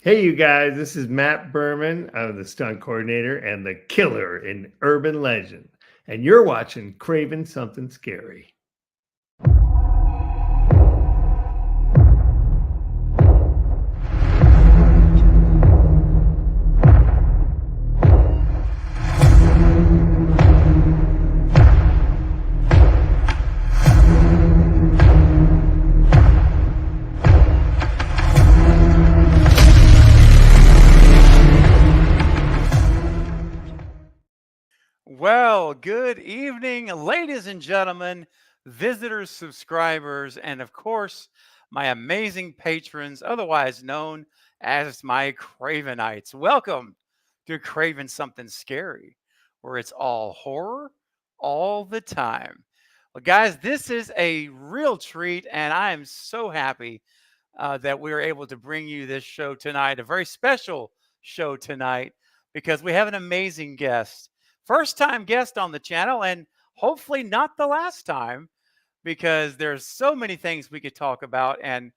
Hey, you guys, this is Matt Berman. I'm the stunt coordinator and the killer in urban legend. And you're watching Craven Something Scary. Well, good evening, ladies and gentlemen, visitors, subscribers, and of course, my amazing patrons, otherwise known as my Cravenites. Welcome to Craven Something Scary, where it's all horror all the time. Well, guys, this is a real treat, and I am so happy that we are able to bring you this show tonight, a very special show tonight, because we have an amazing guest. First time guest on the channel, and hopefully not the last time, because there's so many things we could talk about. And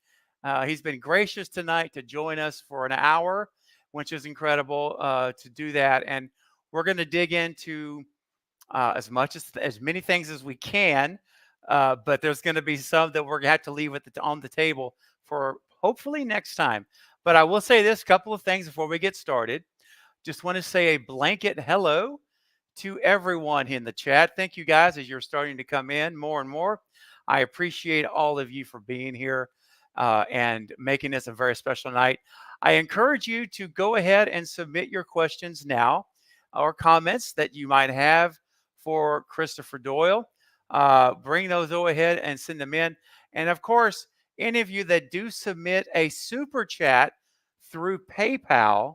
he's been gracious tonight to join us for an hour, which is incredible to do that. And we're going to dig into as many things as we can. But there's going to be some that we're going to have to leave on the table for hopefully next time. But I will say this couple of things before we get started. Just want to say a blanket hello to everyone in the chat. Thank you guys as you're starting to come in more and more. I appreciate all of you for being here and making this a very special night. I encourage you to go ahead and submit your questions now or comments that you might have for Christopher Doyle. Bring those ahead and send them in. And of course, any of you that do submit a super chat through PayPal,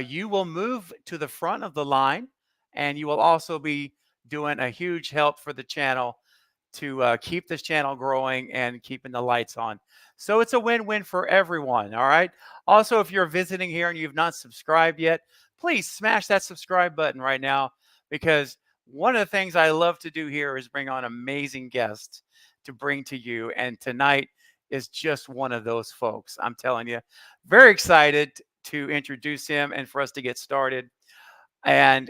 you will move to the front of the line, and you will also be doing a huge help for the channel to keep this channel growing and keeping the lights on. So it's a win-win for everyone. All right. Also, if you're visiting here and you've not subscribed yet, please smash that subscribe button right now, because one of the things I love to do here is bring on amazing guests to bring to you. And tonight is just one of those folks. I'm telling you, very excited to introduce him and for us to get started. And,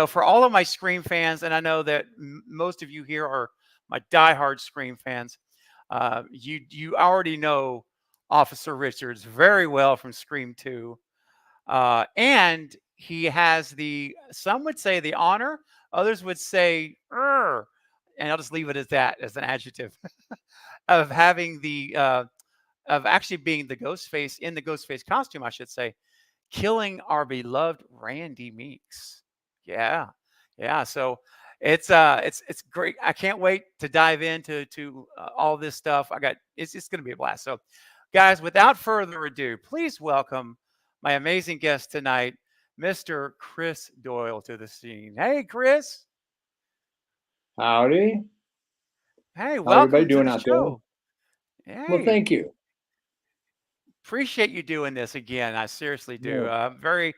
for all of my Scream fans, and I know that most of you here are my diehard Scream fans, you already know Officer Richards very well from Scream 2. And he has some would say the honor, others would say, and I'll just leave it as that, as an adjective, of having of actually being the Ghostface in the Ghostface costume, I should say, killing our beloved Randy Meeks. Yeah. Yeah. So it's great. I can't wait to dive into all this stuff. It's just going to be a blast. So guys, without further ado, please welcome my amazing guest tonight, Mr. Chris Doyle, to the scene. Hey, Chris. Howdy. Hey, How everybody welcome to doing the out there? show. Well, Hey, thank you. appreciate you doing this again. I seriously do. Yeah. Very,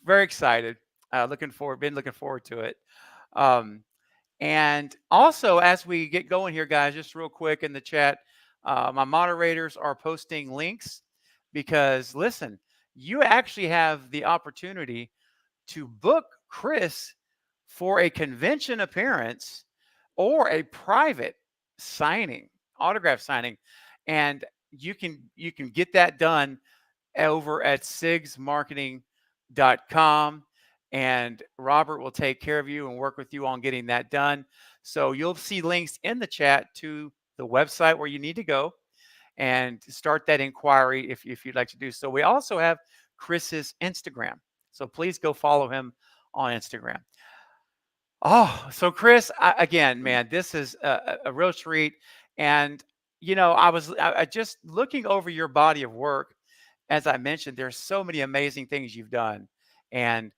very excited. Been looking forward to it. Um, and also, as we get going here, guys, just real quick in the chat, my moderators are posting links because, listen, you actually have the opportunity to book Chris for a convention appearance or a private signing, autograph signing, and you can get that done over at sigsmarketing.com, and Robert will take care of you and work with you on getting that done. So you'll see links in the chat to the website where you need to go and start that inquiry if you'd like to do so. We also have Chris's Instagram. So please go follow him on Instagram. Oh, so Chris, again, man, this is a real treat. And, I just looking over your body of work. As I mentioned, there's so many amazing things you've done. And,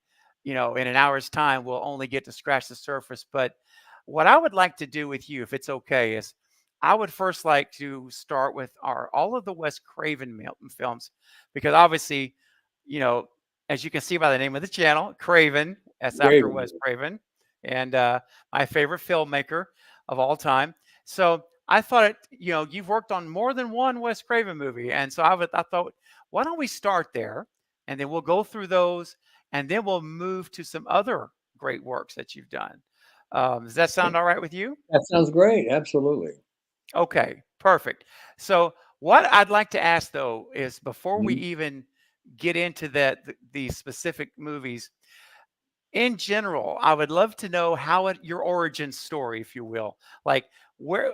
in an hour's time, we'll only get to scratch the surface. But what I would like to do with you, if it's okay, is I would first like to start with all of the Wes Craven films, because obviously, you know, as you can see by the name of the channel, Craven, that's after Raven. Wes Craven, and my favorite filmmaker of all time. So I thought, you've worked on more than one Wes Craven movie, and so I thought why don't we start there, and then we'll go through those, and then we'll move to some other great works that you've done. Does that sound all right with you? That sounds great. Absolutely. Okay, perfect. So, what I'd like to ask though is before we Mhm. even get into these specific movies, in general, I would love to know your origin story, if you will. Like,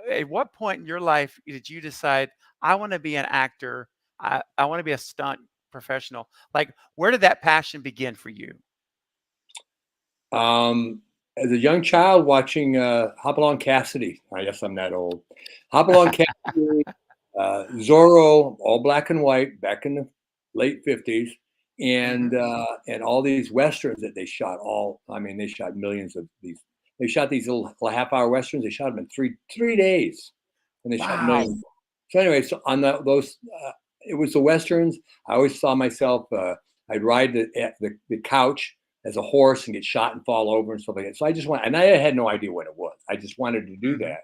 at what point in your life did you decide I want to be an actor? I want to be a stunt professional. Like, where did that passion begin for you? As a young child watching Hopalong Cassidy, I guess I'm that old. Hopalong Cassidy, Zorro, all black and white, back in the late '50s, Hmm. and all these westerns that they shot. I mean, they shot millions of these. They shot these little half-hour westerns. They shot them in three days, and they shot Wow. millions. So anyway, so on those, it was the westerns. I always saw myself. I'd ride the couch as a horse and get shot and fall over and stuff like that. So I just went, and I had no idea what it was. I just wanted to do Hmm. that.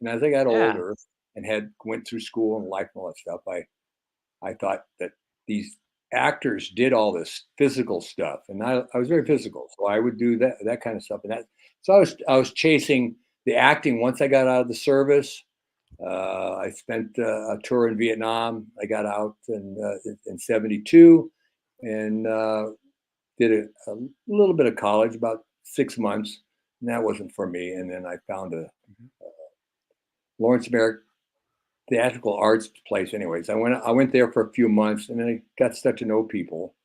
And as I got Yeah. older and went through school and life and all that stuff, I thought that these actors did all this physical stuff, and I was very physical, so I would do that kind of stuff. And that, so I was chasing the acting once I got out of the service. I spent a tour in Vietnam. I got out in '72, and did a little bit of college, about 6 months, and that wasn't for me. And then I found a Mhm. Lawrence Merrick theatrical arts place. Anyways, I went there for a few months, and then I got to start to know people.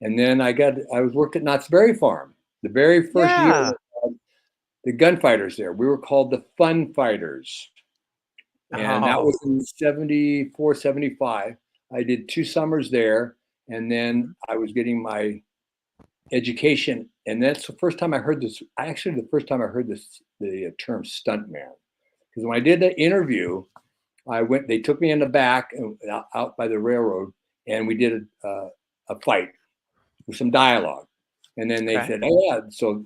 And then I was worked at Knott's Berry Farm the very first year. Yeah. The gunfighters there. We were called the Fun Fighters, and that Oh. was in '74, '75. I did 2 summers there, and then Mhm. I was getting my education, and that's the first time I heard this. Actually, the first time I heard the term stuntman, because when I did the interview, I went. They took me in the back and out by the railroad, and we did a fight with some dialogue, and then they Okay. said, "Oh yeah." So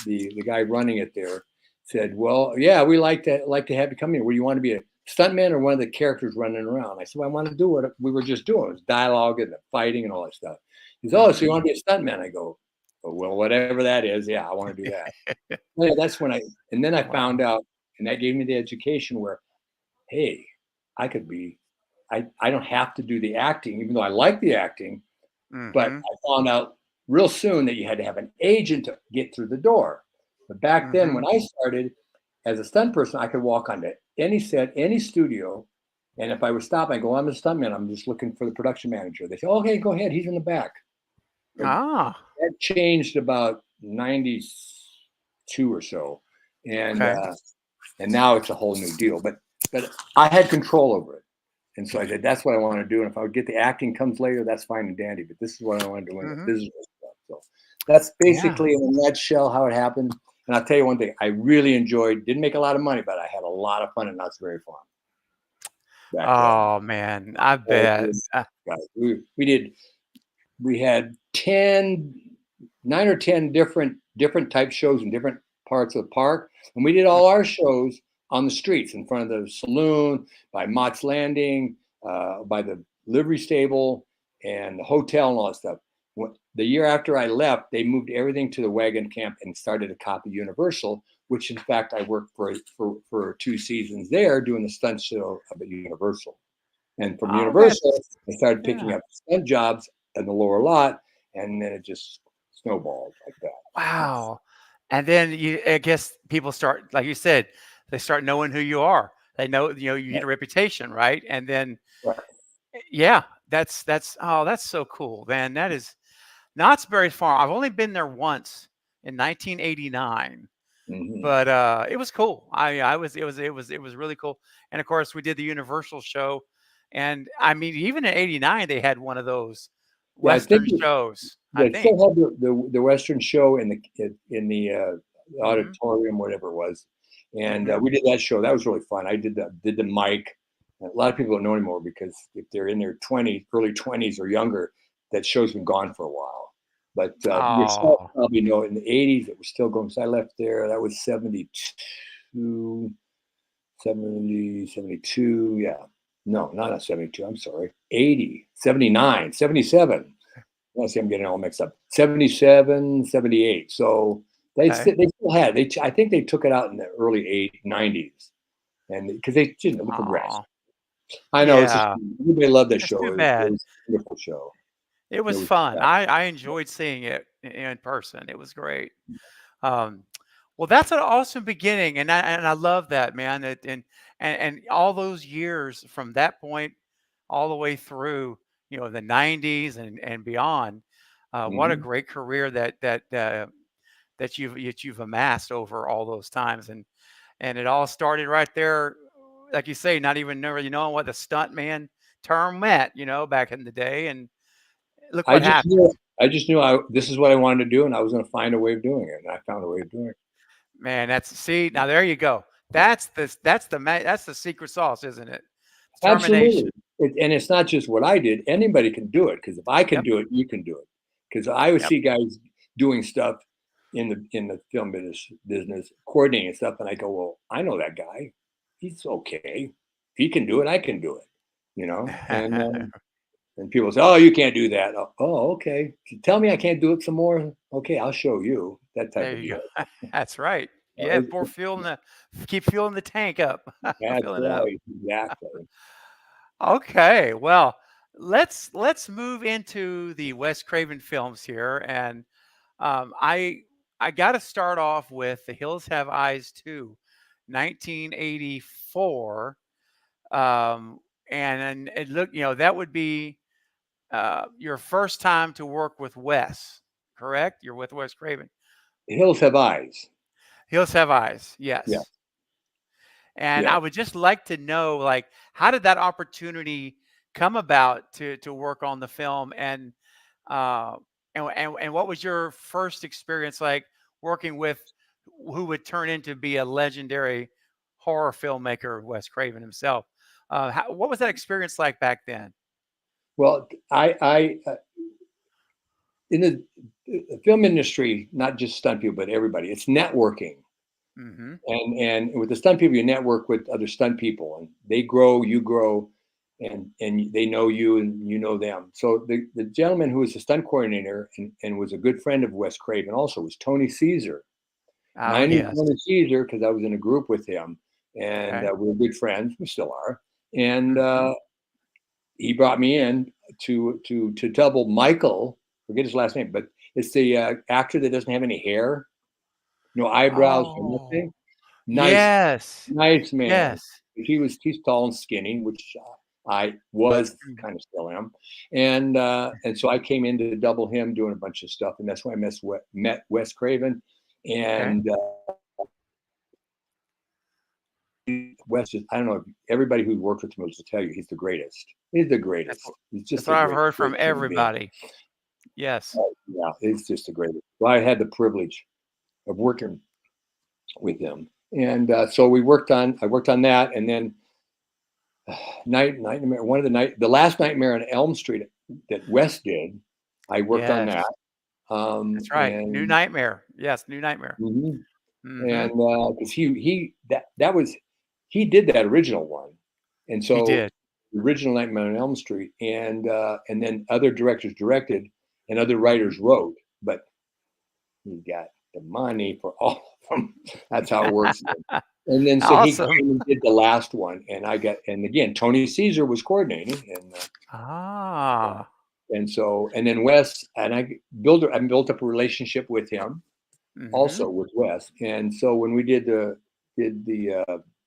the guy running it there said, "Well, yeah, we like to have you come here. Would you want to be a stuntman or one of the characters running around?" I said, "Well, I want to do what we were just doing. It was dialogue and the fighting and all that stuff." He said, "Oh, so Hmm. you want to be a stuntman?" I go, "Oh, well, whatever that is, yeah, I want to do that." Yeah, that's when and then I found Wow. out, and that gave me the education where, hey, I could be, I don't have to do the acting, even though I like the acting, but Hmm. I found out real soon that you had to have an agent to get through the door. But back then, Hmm. when I started as a stunt person, I could walk onto any set, any studio, and if I would stop, I go, "I'm a stuntman. I'm just looking for the production manager." They say, "Okay, go ahead. He's in the back." But Ah. that changed about '92 or so, and Okay. uh, and now it's a whole new deal. But I had control over it. And so I said, that's what I want to do. And if I would get the acting comes later, that's fine and dandy. But this is what I want to do in the Hmm. physical stuff. So that's Yeah. basically in a nutshell how it happened. And I'll tell you one thing, I really enjoyed, didn't make a lot of money, but I had a lot of fun at Knott's Berry Farm back then. Oh man, I Oh, bet. guys, we had 10, 9 or 10 different type shows in different parts of the park, and we did all our shows on the streets in front of the saloon, by Mott's Landing, by the livery stable, and the hotel and all that stuff. The year after I left, they moved everything to the wagon camp and started to copy Universal, which in fact I worked for 2 seasons there doing the stunt show up at Universal. And from Oh, Universal, that's I started picking yeah. up stunt jobs in the lower lot, and then it just snowballed like that. Wow. And then I guess people start, like you said, they start knowing who you are. They know, you get Right, a reputation, right? And then, right. yeah, that's so cool, man. That is Knott's Berry Farm. I've only been there once in 1989, Mhm. but it was cool. I was it was really cool. And of course, we did the Universal show, and I mean, even in '89, they had one of those Yeah, I think Western shows. I they think. still had the Western show in the Hmm. auditorium, whatever it was, and Hmm. we did that show. That was really fun. I did the mic. A lot of people don't know anymore because if they're in their early 20s or younger, that show's been gone for a while. But yourself Oh. probably know in the '80s it was still going. So I left there. That was '72, 70, 72. Yeah, no, not 72. I'm sorry, 80, 79, 77. I see I'm getting all mixed up. 77, 78. So they Okay. they still had. I think they took it out in the early 90s, and because they didn't progress. Aw. I know it's just Yeah. everybody loved that It's show. too It bad. was a wonderful show. It was was fun. yeah. I enjoyed seeing it in person. It was great. Um, well, that's an awesome beginning, and I love that, man. And all those years from that point all the way through, the '90s and beyond. What a Mhm. great career that you've amassed over all those times, and it all started right there, like you say, not even never knowing what the stunt man term meant, back in the day, and look I what just happened. knew this is what I wanted to do, and I was going to find a way of doing it, and I found a way of doing it. Man, see, now there you go. That's the secret sauce, isn't it? Absolutely. Determination. And it's not just what I did. Anybody can do it, because if I can Yep. do it, you can do it. Because I would Yep. see guys doing stuff in the film business, coordinating and stuff, and I go, well, I know that guy. He's okay. If he can do it, I can do it. And people say, oh, you can't do that. Oh, okay. Tell me I can't do it some more. Okay, I'll show you. That type There of you deal. go. That's right. Yeah, Uh, keep fueling the tank up. That's Filling it up. right. Exactly. Okay, well, let's move into the Wes Craven films here, and I got to start off with The Hills Have Eyes 2, 1984, and it look, that would be your first time to work with Wes, correct? You're with Wes Craven. Hills have eyes. Hills Have Eyes, Yeah. yes. And Yeah. I would just like to know, like, how did that opportunity come about to work on the film, uh, and what was your first experience like working with who would turn into be a legendary horror filmmaker, Wes Craven himself? What was that experience like back then? Well, I in the film industry, not just stunt people, but everybody, it's networking. Hmm. And with the stunt people, you network with other stunt people, and they grow, you grow, and they know you, and you know them. So the gentleman who was the stunt coordinator and was a good friend of Wes Craven also was Tony Caesar. And Oh, I knew yes. Tony Caesar because I was in a group with him, and Okay. we were good friends. We still are. And Hmm. he brought me in to double Michael. Forget his last name, but it's the actor that doesn't have any hair, no eyebrows, or Oh, nothing. Nice, yes. nice man. Yes. He's tall and skinny, which I was Mm. kind of still am, and so I came in to double him doing a bunch of stuff, and that's when I met Wes Craven, Okay. and Wes is, I don't know, everybody who worked with him will tell you he's the greatest. He's the That's greatest. what, He's that's just what a I've great, heard from great human being. everybody. Yes. Yeah, he's just the greatest. Well, I had the privilege of working with him, and so I worked on that, and then Nightmare, the last Nightmare on Elm Street that Wes did, I worked on Yes. that. That's right. New And Nightmare. Yes, New Nightmare. mhm. Hmm. And because that was he did that original one, and He so did. the original Nightmare on Elm Street, and then other directors directed and other writers wrote, but he got the money for all of them. That's how it works. And then so he Awesome. came and did the last one, and again Tony Caesar was coordinating, Ah. and then Wes and I built up a relationship with him Hmm. also with Wes, and so when we did the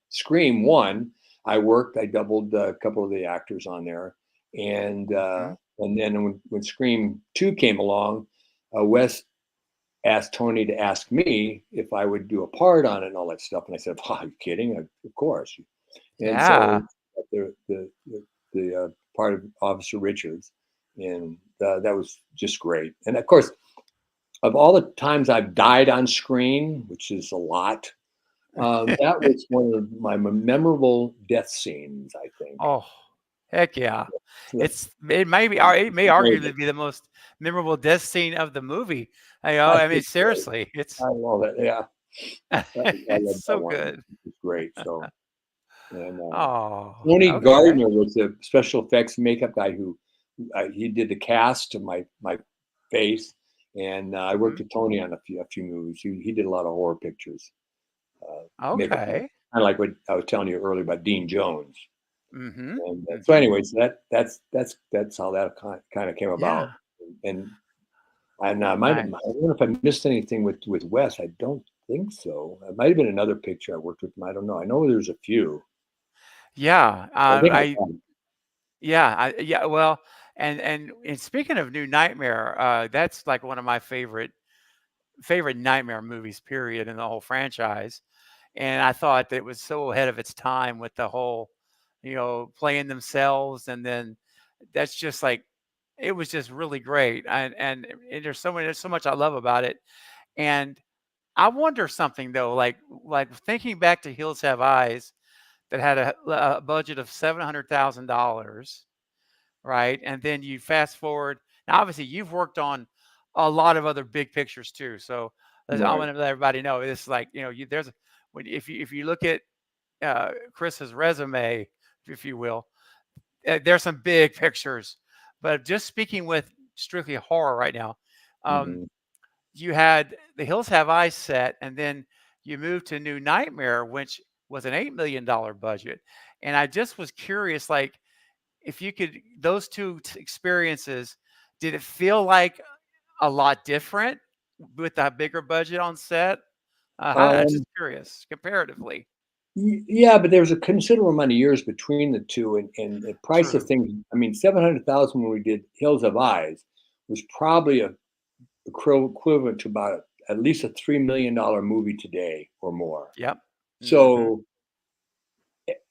Scream one, I doubled a couple of the actors on there, and then when Scream 2 came along, Wes asked Tony to ask me if I would do a part on it and all that stuff, and I said, "Oh, are you kidding? Of course." And Yeah. so the part of Officer Richards, and that was just great. And of course, of all the times I've died on screen, which is a lot, that was one of my memorable death scenes, I think. Oh, heck yeah. So It may that- arguably be the most memorable death scene of the movie. I I mean, think so. seriously, I love it. Yeah, I it's love that so one. good. It's great. So And Oh, Tony okay. Gardner was the special effects makeup guy who he did the cast of my face, and I worked Mhm. with Tony on a few movies. He did a lot of horror pictures, makeup, kind Okay. of like what I was telling you earlier about Dean Jones. Mhm. And so, Mhm. anyways, that's how that kind of came about. Yeah. And I Nice. don't know if I missed anything with Wes. I don't think so. It might have been another picture I worked with him. I don't know. I know there's a few. Yeah. I think I yeah. Well, and speaking of New Nightmare, that's like one of my favorite nightmare movies, period, in the whole franchise. And I thought that it was so ahead of its time with the whole, playing themselves, and then that's just like it was just really great. And there's so much I love about it. And I wonder something though, like thinking back to Hills Have Eyes that had a budget of $700,000, right? And then you fast forward. Now, obviously, you've worked on a lot of other big pictures too. So I right. want to let everybody know it's like there's if you look at Chris's resume, if you will, there's some big pictures. But just speaking with strictly horror right now, um, Hmm. you had The Hills Have Eyes set, and then you moved to New Nightmare, which was an $8 million budget. And I just was curious, like, if you could, those two experiences, did it feel like a lot different with that bigger budget on set? I'm just Um, curious, comparatively. yeah, but there was a considerable amount of years between the two, and the price of True. things. I mean, 700,000 when we did Hills of Eyes was probably a equivalent to about at least a $3 million movie today or more. Yep. Hmm. So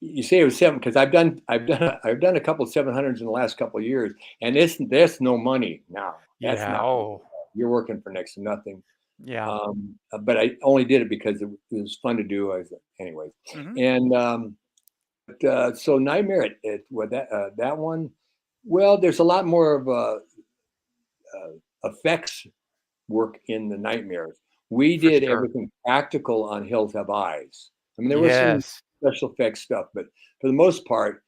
you say it was seven because I've done a couple of 700s in the last couple of years, and there's no money now. That's Yeah. not Oh, you're working for next to nothing. yeah. But I only did it because it was fun to do. Anyways, Hmm. and so Nightmare what that one. Well, there's a lot more of effects work in the Nightmares. We For did sure. everything practical on Hills Have Eyes. I mean, there was some Yes. special effects stuff, but for the most part,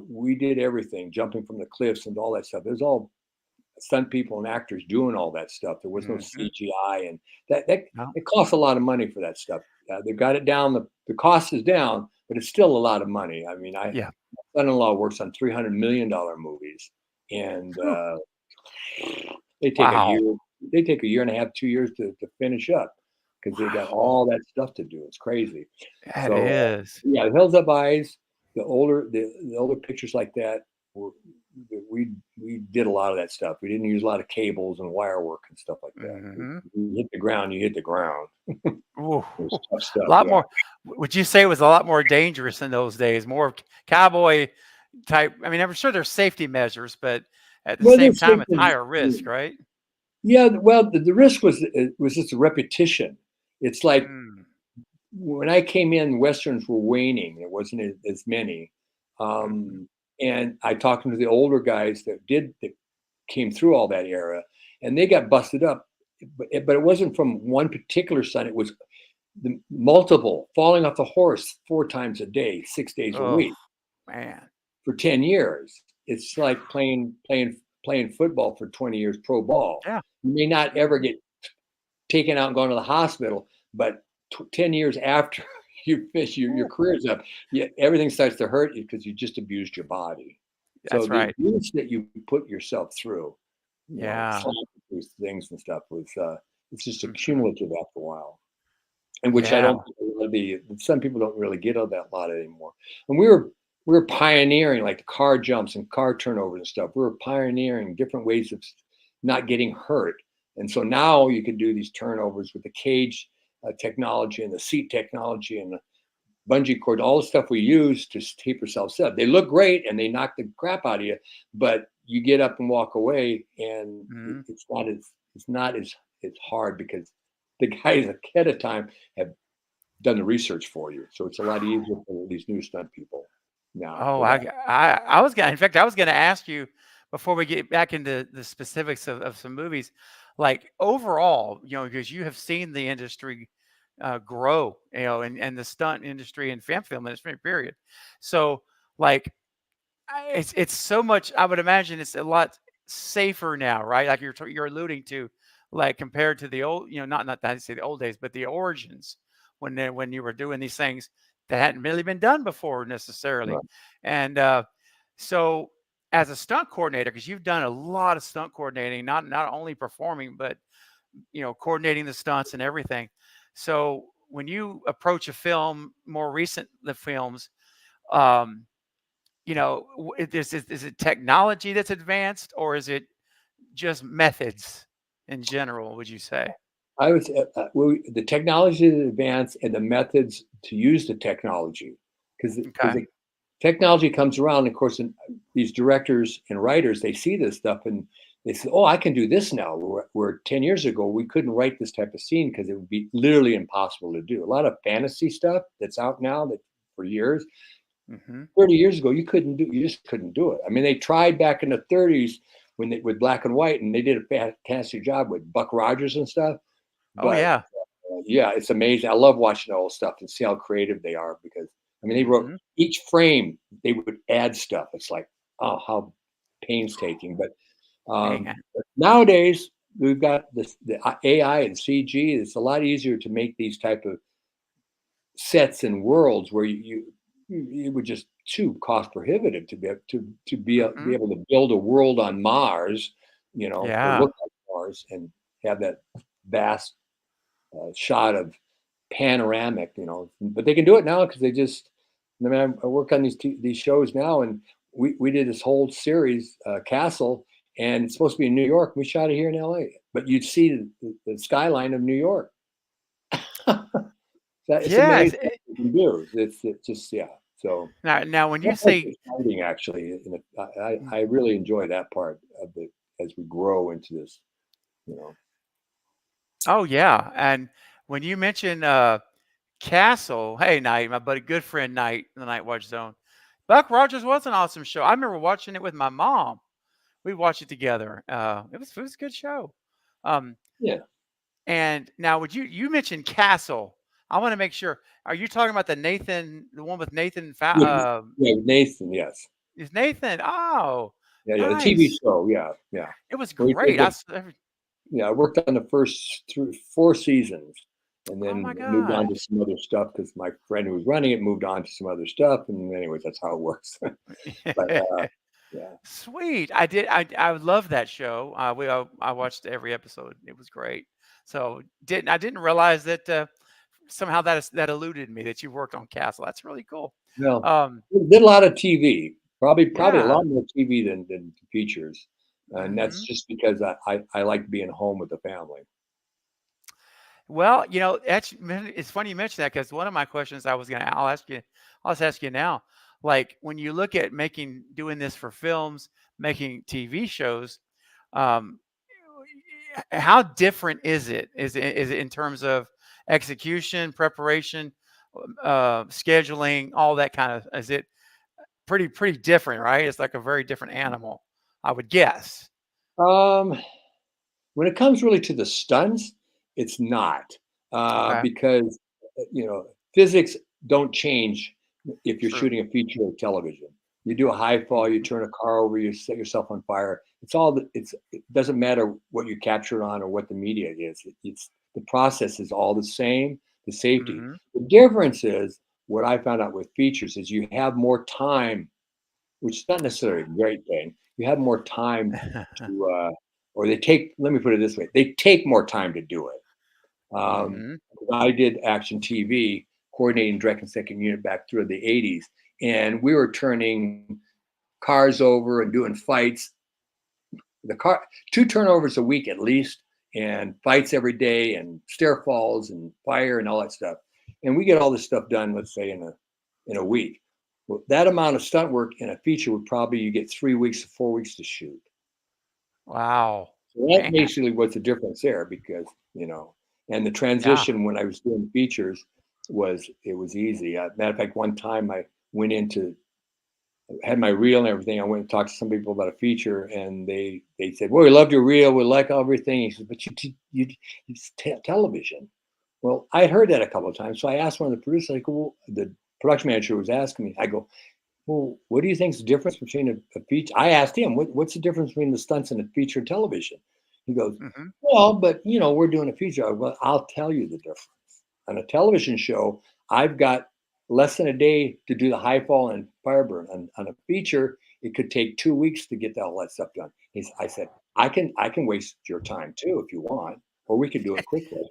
we did everything, jumping from the cliffs and all that stuff. It was all stunt people and actors doing all that stuff. There was no Hmm. CGI, and that No. it costs a lot of money for that stuff. They've got it down. The cost is down, but it's still a lot of money. I mean, Yeah. my son-in-law works on $300 million movies, and Whew. they take a year. Wow. They take a year and a half, 2 years to finish up because they got Wow. all that stuff to do. It's crazy. That So is. yeah, the Hills Up Eyes, the older pictures like that were we did a lot of that stuff. We didn't use a lot of cables and wire work and stuff like that. Hmm. You hit the ground, you hit the ground. Ooh, It was tough a stuff. lot Yeah. more. Would you say it was a lot more dangerous in those days? More cowboy type. I mean, I'm sure there's safety measures, but at the Well, same this time, it's higher risk, thing, right? yeah. Well, the risk was just a repetition. It's like Mm, when I came in, westerns were waning. There wasn't as many. mhm. Um, and I talked to the older guys that came through all that era, and they got busted up. But it wasn't from one particular stunt. It was the multiple falling off the horse 4 times a day, 6 days a Oh week man, for 10 years. It's like playing football for 20 years pro ball. yeah. You may not ever Mhm. get taken out and gone to the hospital, but 10 years after you finish your Ooh, career's up, everything starts to hurt you because you just abused your body. So that's the right. abuse that you put yourself through, Yeah. sliding through things and stuff was it's just Mhm. accumulative after a while. And which I Yeah. don't think really some people don't really get of that lot anymore. And we were pioneering like the car jumps and car turnovers and stuff. We were pioneering different ways of not getting hurt. And so now you can do these turnovers with the cage technology and the seat technology and the bungee cord, all the stuff we use to tape yourself up. They look great and they knock the crap out of you, but you get up and walk away, and Mhm. it's not as hard because the guys ahead of time have done the research for you. So it's a lot easier for these new stunt people now Oh, for that. I was gonna. In fact, I was gonna ask you before we get back into the specifics of some movies, like overall, because you have seen the industry grow, and the stunt industry and film industry period. So like it's so much. I would imagine it's a lot safer now, right? Like you're alluding to, like compared to the old, not that I say the old days, but the origins when you were doing these things that hadn't really been done before necessarily. Right. And so, as a stunt coordinator, because you've done a lot of stunt coordinating, not only performing, but coordinating the stunts and everything. So when you approach a film, more recent the films, um, is it technology that's advanced, or is it just methods in general, would you say? I would say the technology is advanced and the methods to use the technology, because Okay. the technology comes around. Of course, and these directors and writers, they see this stuff and they say, "Oh, I can do this now." Where 10 years ago we couldn't write this type of scene because it would be literally impossible to do. A lot of fantasy stuff that's out now that for years, Hmm. 30 years ago, you just couldn't do it. I mean, they tried back in the 30s with black and white, and they did a fantastic job with Buck Rogers and stuff. Oh But yeah. yeah, it's amazing. I love watching the old stuff and see how creative they are, because I mean, they wrote Hmm. each frame, they would add stuff. It's like, oh, how painstaking. But Man. nowadays we've got the AI and CG. It's a lot easier to make these type of sets and worlds where it would just too cost prohibitive to be Hmm. able to build a world on Mars, or Yeah. look like Mars and have that vast shot of panoramic, but they can do it now because they just. I mean, I work on these shows now, and we did this whole series, Castle, and it's supposed to be in New York. We shot it here in LA, but you'd see the skyline of New York. It's Yes. amazing what you can do. It's just, yeah. So Now, when you that part's say, exciting, actually. And mm, I really enjoy that part of it as we grow into this. You know, oh yeah, and when you mention Castle, hey Knight, my buddy, good friend Knight, in the Night Watch Zone. Buck Rogers was an awesome show. I remember watching it with my mom. We watched it together. It was a good show. Um, yeah, and now, would you mentioned Castle? I want to make sure. Are you talking about the one with Nathan? yeah, yeah, Nathan, yes, Is Nathan? Oh, yeah, the TV nice. show, yeah, yeah. It was We did great. the Yeah, I worked on the first 4 seasons, and Oh my then moved on to gosh. some other stuff because my friend who was running it moved on to some other stuff. And anyways, that's how it works. But yeah, Sweet. I would love that show. I watched every episode. It was great. So I didn't realize that somehow that eluded me that you worked on Castle. That's really cool. no, Um, we did a lot of TV. Probably a yeah. lot more TV than features, and that's Hmm. just because I like being home with the family. Well, it's funny you mentioned that because one of my questions I'll just ask you now. Like when you look at doing this for films, making TV shows, um, how different is it? Is it in terms of execution, preparation, scheduling, all that kind of? Is it pretty different, right? It's like a very different animal, I would guess. Um, when it comes really to the stunts, it's not, Okay. because physics don't change if you're True. shooting a feature or television. You do a high fall, you Hmm. turn a car over, you set yourself on fire. It's all it doesn't matter what you capture on or what the media is. It's the process is all the same. The safety. Hmm. The difference is what I found out with features is you have more time, which is not necessarily a great thing. You have more time to, or they take. Let me put it this way: they take more time to do it. Um, Hmm. I did action TV, coordinating direct and second unit back through the '80s, and we were turning cars over and doing fights. The car, 2 turnovers a week at least, and fights every day, and stair falls and fire and all that stuff. And we get all this stuff done, let's say in a week. Well, that amount of stunt work in a feature would probably you get 3 weeks to 4 weeks to shoot. Wow, So that man. basically was the difference there, because and the Yeah. transition when I was doing features was easy. Matter of fact, one time I went into had my reel and everything. I went and talked to some people about a feature, and they said, "Well, we loved your reel. We like everything." He said, "But it's television." Well, I heard that a couple of times. So I asked one of the producers, like, well, the production manager was asking me, I go, well, what do you think's the difference between a feature? I asked him, what's the difference between the stunts and a feature television? He goes, Mm-hmm. well, but we're doing a feature. Well, I'll tell you the difference. On a television show, I've got less than a day to do the high fall and fire burn. On a feature, it could take 2 weeks to get all that stuff done. I said, I can waste your time too if you want, or we could do it quickly.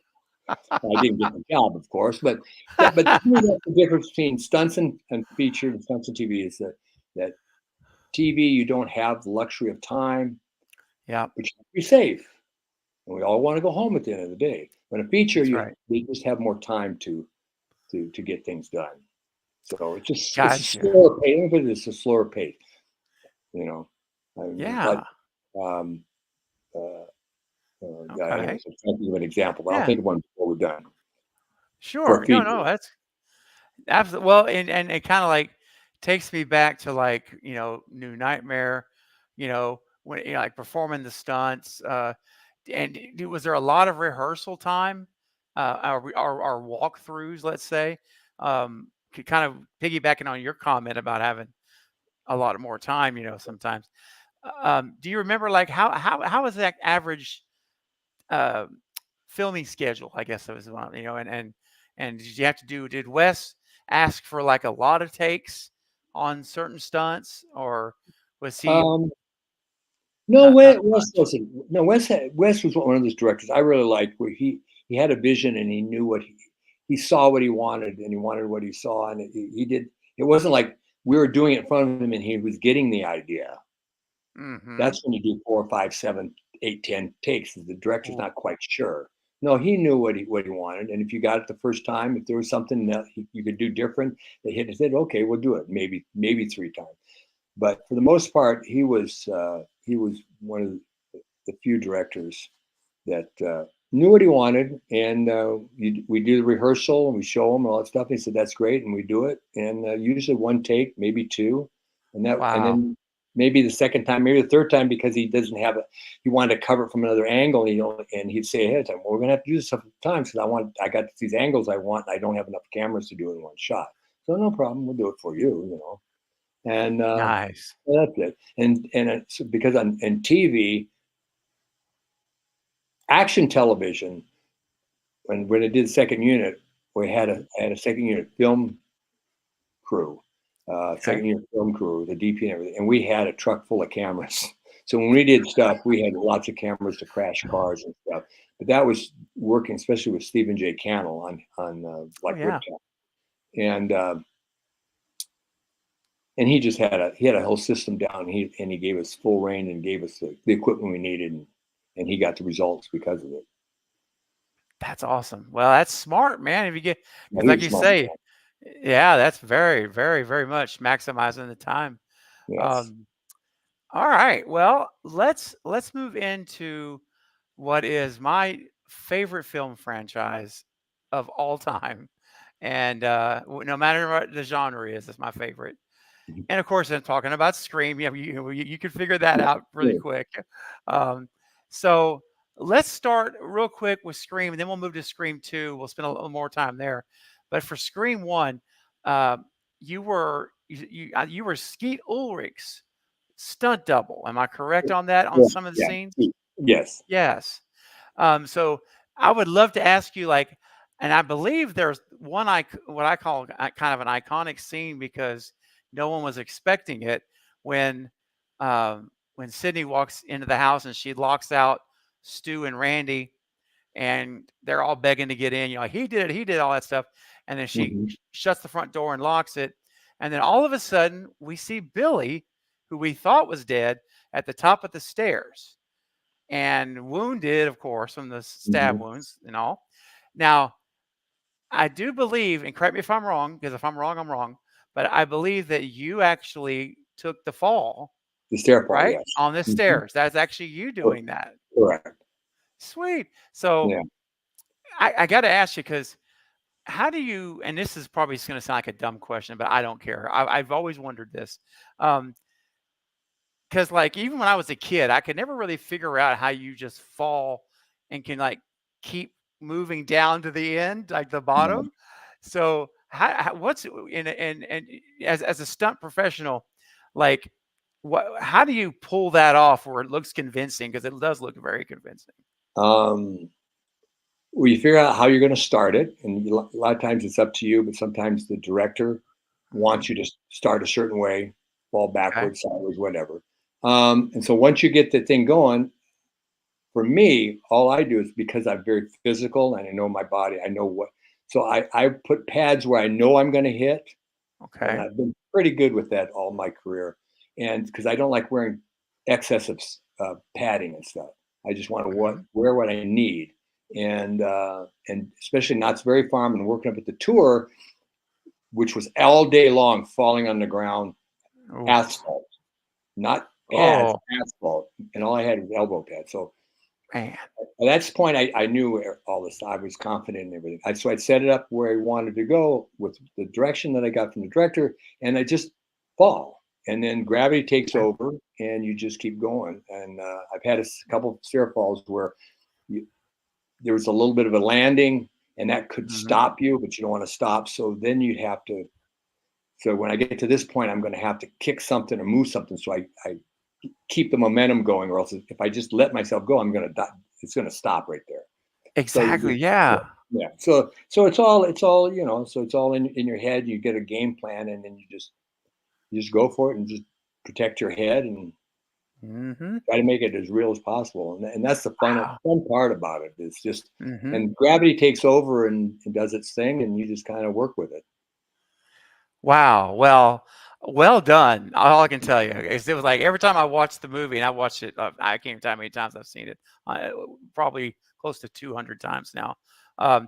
I didn't get the job, of course, but to me, that's the difference between stunts and feature and stunts and TV is that TV, you don't have the luxury of time, Yeah, but you have to be safe. And we all want to go home at the end of the day. But a feature, that's right. they just have more time to get things done. So it's a Gotcha. slower pace, but it's a slower pace. You know, I mean, like Yeah. um, Okay. anyways, I'm trying to think of an example, but I'll Yeah. think of one before we're done for Sure. a No, feature. no, that's absolutely. Well, and it kind of like takes me back to like, New Nightmare, when like performing the stunts. And was there a lot of rehearsal time? Our walkthroughs, let's say, kind of piggybacking on your comment about having a lot of more time, sometimes. Do you remember like how was that average uh, filming schedule? I guess that was one, and did you have to did Wes ask for like a lot of takes on certain stunts, or was he Um, No, not Wes much? wasn't. No, Wes was one of those directors I really liked, where he had a vision and he knew he saw what he wanted and he wanted what he saw, and he did. It wasn't like we were doing it in front of him and he was getting the idea. Mm-hmm. That's when you do 4, 5, 7, 8, 10 takes. The director's Ooh, not quite sure. No, he knew what he wanted, and if you got it the first time, if there was something that you could do different, they hit and said, "Okay, we'll do it." Maybe 3 times, but for the most part, he was one of the few directors that knew what he wanted, and we do the rehearsal and we show him all that stuff. And he said, "That's great," and we do it, and usually one take, maybe two, and wow. then maybe the second time, maybe the third time, because he doesn't have it. He wanted to cover it from another angle, and he'd say ahead of time, "Well, we're gonna have to do this several times because I got these angles I want, and I don't have enough cameras to do it in one shot." So no problem, we'll do it for you. And Nice. that's it. And it's because on in TV, action television, when it did second unit, we had a second unit film crew, Okay. second unit film crew, the DP and everything, and we had a truck full of cameras. So when we did stuff, we had lots of cameras to crash cars and stuff. But that was working, especially with Stephen J. Cannell on Oh like yeah. Riptide, and and he had a whole system down. He gave us full reign and gave us the equipment we needed, and he got the results because of it. That's awesome. Well, that's smart, man. If you get, Now, because he like was you smart. say, yeah, that's very, very, very much maximizing the time. Yes. Um, all right. Well, let's move into what is my favorite film franchise of all time, and no matter what the genre is, it's my favorite. Mhm. And of course, I'm talking about Scream. Yeah, you can figure that out really Sure. quick. Um, so let's start real quick with Scream, and then we'll move to Scream 2. We'll spend a little more time there. But for Scream 1, uh, you were Skeet Ulrich's stunt double. Am I correct on that on Yeah. some of the Yeah. scenes? Yes. Yes. So I would love to ask you, like, and I believe there's one what I call kind of an iconic scene because no one was expecting it when Sydney walks into the house and she locks out Stu and Randy, and they're all begging to get in. Like, he did all that stuff, and then she Mhm. shuts the front door and locks it, and then all of a sudden we see Billy, who we thought was dead, at the top of the stairs and wounded, of course, from the stab Mhm. wounds and all. Now, I do believe, and correct me if I'm wrong, because if I'm wrong, I'm wrong, but I believe that you actually took the fall, The stair fall, right? yes. On the Mhm. stairs. That's actually you Cor- doing that. Correct. Sweet. So Yeah. I got to ask you, because how do you, and this is probably going to sound like a dumb question, but I don't care. I've always wondered this. Um, because like even when I was a kid, I could never really figure out how you just fall and can like keep moving down to the end, like the Yeah. bottom. So what's and as a stunt professional, like how do you pull that off where it looks convincing? Because it does look very convincing. Um, well, you figure out how you're going to start it, and a lot of times it's up to you, but sometimes the director Mhm. wants you to start a certain way, fall Okay. backwards, sideways, whatever. And so once you get the thing going, for me, all I do is because I'm very physical and I know my body, I know what. So I put pads where I know I'm going to hit, and Okay. I've been pretty good with that all my career. And because I don't like wearing excessive padding and stuff, I just want to Mhm. wear what I need. And especially Knott's Berry Farm and working up at the tour, which was all day long, falling on the ground, Oof. asphalt, not pads, Oh, asphalt, and all I had was elbow pads. So man. at that point, I knew all this. I was confident in everything. So I'd set it up where I wanted to go with the direction that I got from the director, and I just fall. And then gravity takes Okay. over, and you just keep going. And I've had a couple of stair falls where you, there was a little bit of a landing, and that could Mhm. stop you, but you don't want to stop. So then you'd have to. So when I get to this point, I'm going to have to kick something or move something, so I keep the momentum going, or else if I just let myself go, I'm going to die. It's going to stop right there. So you Exactly. just, yeah, Yeah. yeah. So it's all so it's all in your head. You get a game plan, and then you just go for it and just protect your head and Mhm. try to make it as real as possible. And that's the fun Wow. fun part about it. It's just, Mhm. and gravity takes over and does its thing, and you just kind of work with it. Wow. Well done. All I can tell you is it was like every time I watched the movie, and I watched it, I can't even tell how many times I've seen it. Probably close to 200 times now. Um,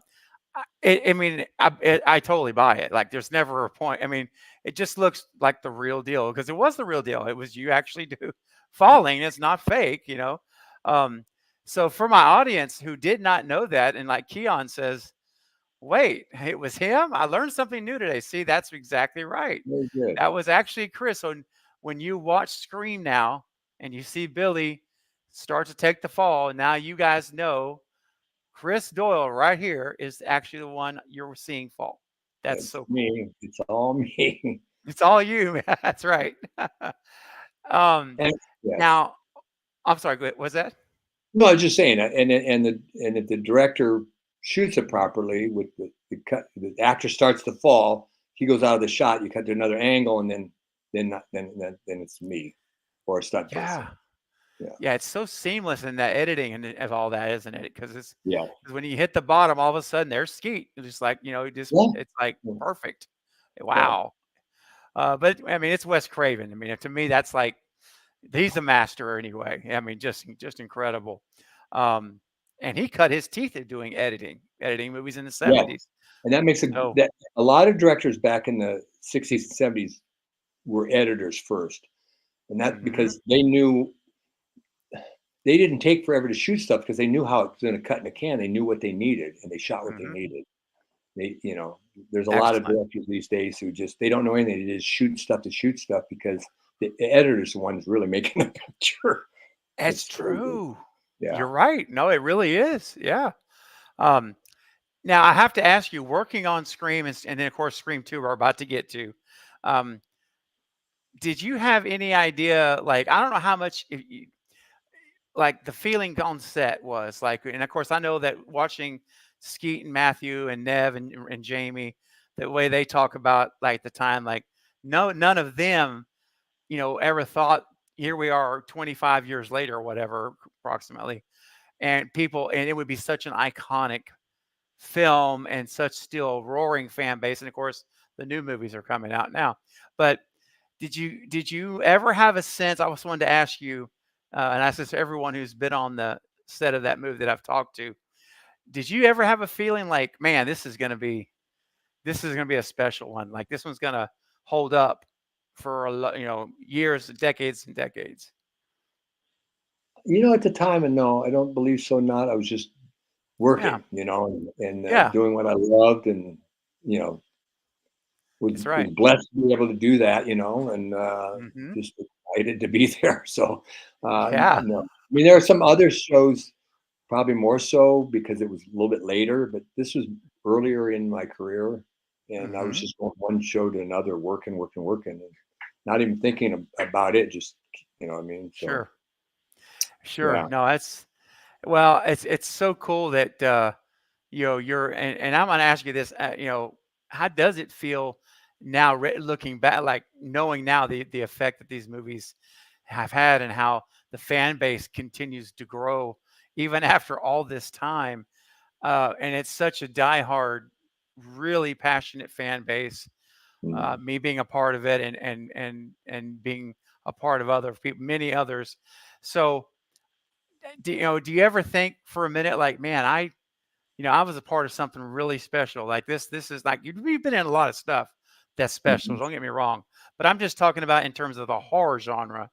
I mean, I totally buy it. Like, there's never a point. I mean, it just looks like the real deal because it was the real deal. It was you actually do falling. It's not fake, you know. Um, so for my audience who did not know that, and like Keon says, wait, it was him? I learned something new today. See, that's exactly right. Very good. That was actually Chris. So when you watch Scream now and you see Billy start to take the fall, and now you guys know Chris Doyle right here is actually the one you're seeing fall. That's It's so cool. me. It's all me. It's all you, man. That's right. um, And yeah. now, I'm sorry. Go ahead. Was that? No, I was just saying, and if the director shoots it properly with the cut, the actor starts to fall, he goes out of the shot. You cut to another angle, and then it's me or a stunt person. Yeah. Yeah, Yeah, it's so seamless in that editing and of all that, isn't it? Because it's yeah, 'cause when you hit the bottom, all of a sudden there's Skeet. It's just like, yeah, it's like yeah. perfect. Yeah. Wow. But I mean, it's Wes Craven. I mean, to me, that's like he's a master anyway. I mean, just incredible. Um, and he cut his teeth at doing editing movies in the Yeah. 70s. And that makes So, a lot of directors back in the 60s and 70s were editors first, and that mhm, because they knew they didn't take forever to shoot stuff because they knew how it was going to cut in a can. They knew what they needed, and they shot what they mhm, needed. There's a lot of excellent. directors these days who just they don't know anything. They just shoot stuff because the editor's the one who's really making the picture. It's It's crazy. true. Yeah. You're right. No, it really is. Yeah. Um, Now I have to ask you, working on Scream and then of course Scream 2 we're about to get to. Um, did you have any idea, like I don't know how much like the feeling on set was like, and of course I know that watching Skeet and Matthew and Nev and Jamie, the way they talk about like the time, like no none of them, ever thought here we are 25 years later or whatever approximately, and it would be such an iconic film and such still roaring fan base. And of course, the new movies are coming out now. But did you ever have a sense? I just wanted to ask you, and I ask this to everyone who's been on the set of that movie that I've talked to. Did you ever have a feeling like, man, this is gonna be a special one. Like this one's gonna hold up for years, decades and decades. At the time, and no, I don't believe so. Not. I was just Yeah, working, and yeah, doing what I loved, and you know, was that's was right. blessed to be able to do that, and Hmm. just excited to be there. So, Yeah. no, I mean, there are some other shows probably more so because it was a little bit later, but this was earlier in my career, and I was Mm-hmm. just going one show to another, working, and not even thinking about it. Just what I mean. So Sure. Sure. yeah. No, that's well, it's so cool that you're and I'm gonna ask you this, how does it feel now looking back, like knowing now the effect that these movies have had and how the fan base continues to grow even after all this time? And it's such a diehard, really passionate fan base. Mm. Me being a part of it and being a part of other people, many others. So, do you ever think for a minute, like, man, I was a part of something really special. Like this is like you've been in a lot of stuff that's special. Mhm. Don't get me wrong, but I'm just talking about in terms of the horror genre. Right.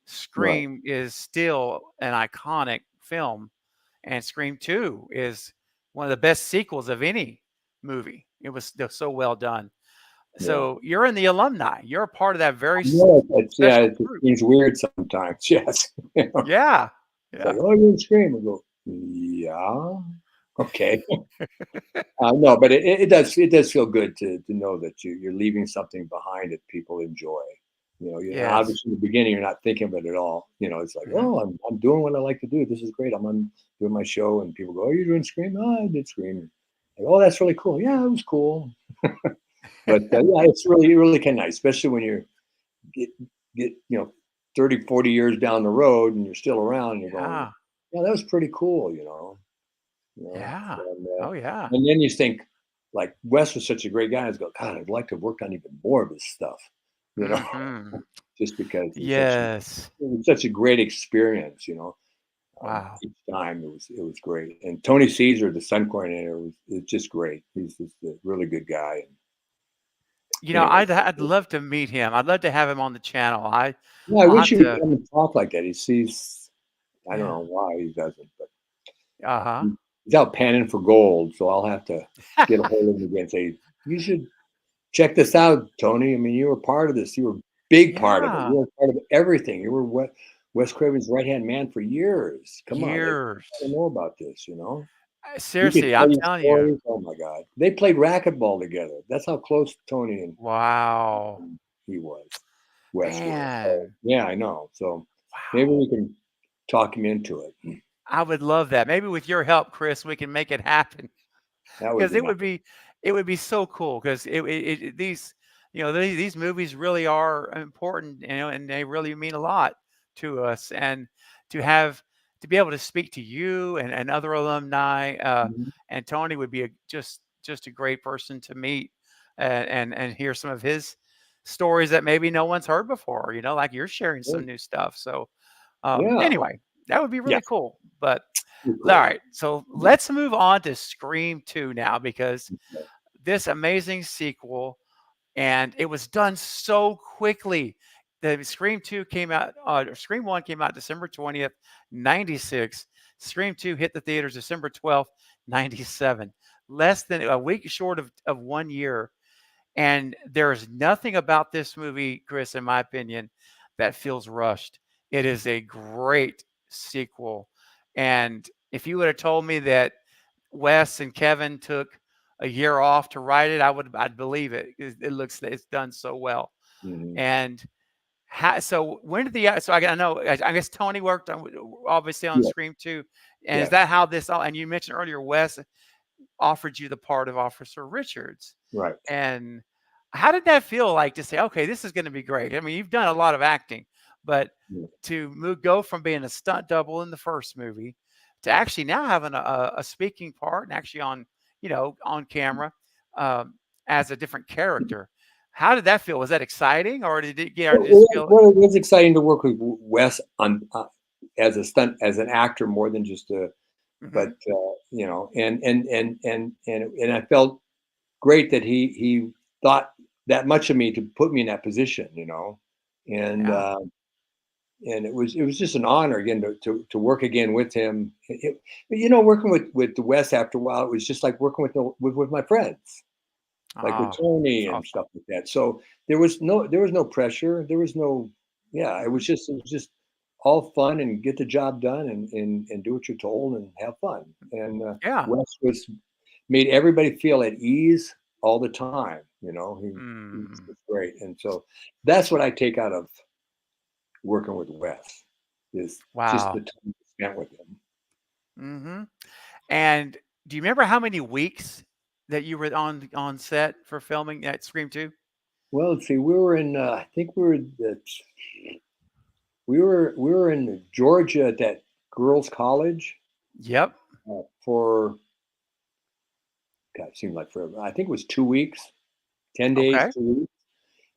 Scream is still an iconic film, and Scream 2 is one of the best sequels of any movie. It was still so well done. Yeah. So you're in the alumni. You're a part of that very Yeah. Yeah. special It group. seems weird sometimes. Yes. Yeah, It's like, yeah, oh, you're in Scream. I go, yeah. Okay. No, but it does feel good to know that you're leaving something behind that people enjoy. yes. Obviously in the beginning you're not thinking of it at all. It's like, Hmm. oh, I'm doing what I like to do. This is great. I'm on doing my show, and people go, oh, you're doing Scream? Oh, I did Scream. Like, oh, that's really cool. Yeah, it was cool. But yeah, it's really kind of nice, especially when you get get 30, 40 years down the road and you're still around and you're going, Yeah, yeah, that was pretty cool. yeah. And Oh yeah. and then you think, like, Wes was such a great guy. I was go, God, I'd like to have worked on even more of his stuff, you know, Hmm. just because Yes. it was such a great experience. Wow. Each time it was great. And Tony Caesar, the stunt coordinator, was just great. He's just a really good guy. And anyway, I'd love to meet him. I'd love to have him on the channel. yeah, I I'll wish have he would to. come and talk like that. He sees, I don't Yeah. know why he doesn't, but Uh he's out panning for gold. So I'll have to get a huh. hold of him again and say, you should check this out, Tony. I mean, you were part of this. You were a big part of it. You Yeah. were part of everything. You were Wes Craven's right hand man for years. Come on, they gotta Years. know about this. He could Seriously, tell I'm you telling you. stories. Oh my God, they played racquetball together. That's how close Tony Wow. and he was. Wes were. So, Man. yeah, I know. So maybe Wow. we can talk him into it. I would love that. Maybe with your help, Chris, we can make it happen. That would Because be nice. it would be so cool because these these movies really are important, and they really mean a lot to us, and to have to be able to speak to you and other alumni, Mhm. and Tony would be just a great person to meet, and hear some of his stories that maybe no one's heard before, like you're sharing some Good. new stuff. So Yeah. anyway, that would be Yeah. really cool. But Pretty all cool. right, so let's move on to Scream 2 now, because Okay. this amazing sequel, and it was done so quickly. The Scream 2 came out, Scream 1 came out December 20th, 96. Scream 2 hit the theaters December 12th, 97. Less than a week short of 1 year. And there's nothing about this movie, Chris, in my opinion, that feels rushed. It is a great sequel. And if you would have told me that Wes and Kevin took a year off to write it, I'd believe it. It's done so well. Mhm. And so when did so I know, I guess Tony worked on, obviously, on Yeah. Scream 2. And is Yes. that how this all, and you mentioned earlier, Wes offered you the part of Officer Richards. Right. And how did that feel like to say, okay, this is going to be great? I mean, you've done a lot of acting, but Yeah. to go from being a stunt double in the first movie to actually now having a speaking part and actually on camera, um, as a different character. How did that feel? Was that exciting, or did it get just feel? Well, it was exciting to work with Wes on as a stunt, as an actor, more than just a. But Mhm. and I felt great that he thought that much of me to put me in that position. And Yeah. and it was just an honor again to work again with him. Working with the Wes after a while, it was just like working with my friends, like with Oh, it's Tony and awesome. stuff like that. So there was no pressure. There was no, yeah. It was Mhm. just all fun and get the job done and do what you're told and have fun. And Yeah. Wes made everybody feel at ease all the time. You know, he's Mm. great. And so that's what I take out of working with Wes is just the Wow. time spent with him. Hmm. And do you remember how many weeks that you were on set for filming at Scream 2? Well, let's see. We were in. I think we were in Georgia at that girls' college Yep. for. God, it seemed like forever. I think it was 2 weeks, 10 days, Okay. 2 weeks,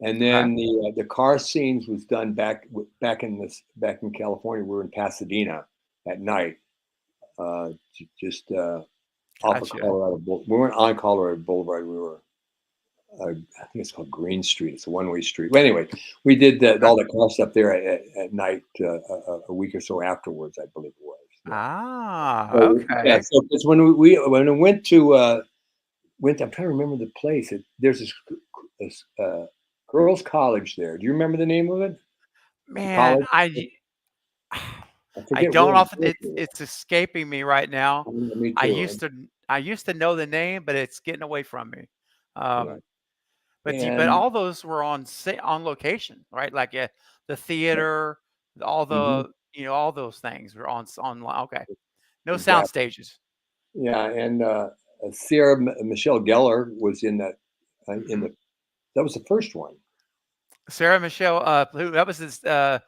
and Okay. then the car scenes was done back in California. We were in Pasadena at night, just off of Gotcha. Colorado. We weren't on Colorado Boulevard. We were. I think it's called Green Street. It's a one-way street. But anyway, we did all the car stuff there at night a week or so afterwards, I believe it was. Yeah. Ah, So, yeah. okay. So it's when we went to I'm trying to remember the place. There's this girls' college there. Do you remember the name of it? The Man, college? I I forget don't where. often it's escaping me right now. Me I too. used to I used to know the name, but it's getting away from me. Yeah. But And all those were on location, right? Like the theater, all mhm, all those things were on. Okay, no sound exactly. stages. Yeah, and Sarah Michelle Gellar was in that in Hmm. that was the first one. Sarah Michelle, who that was his. No,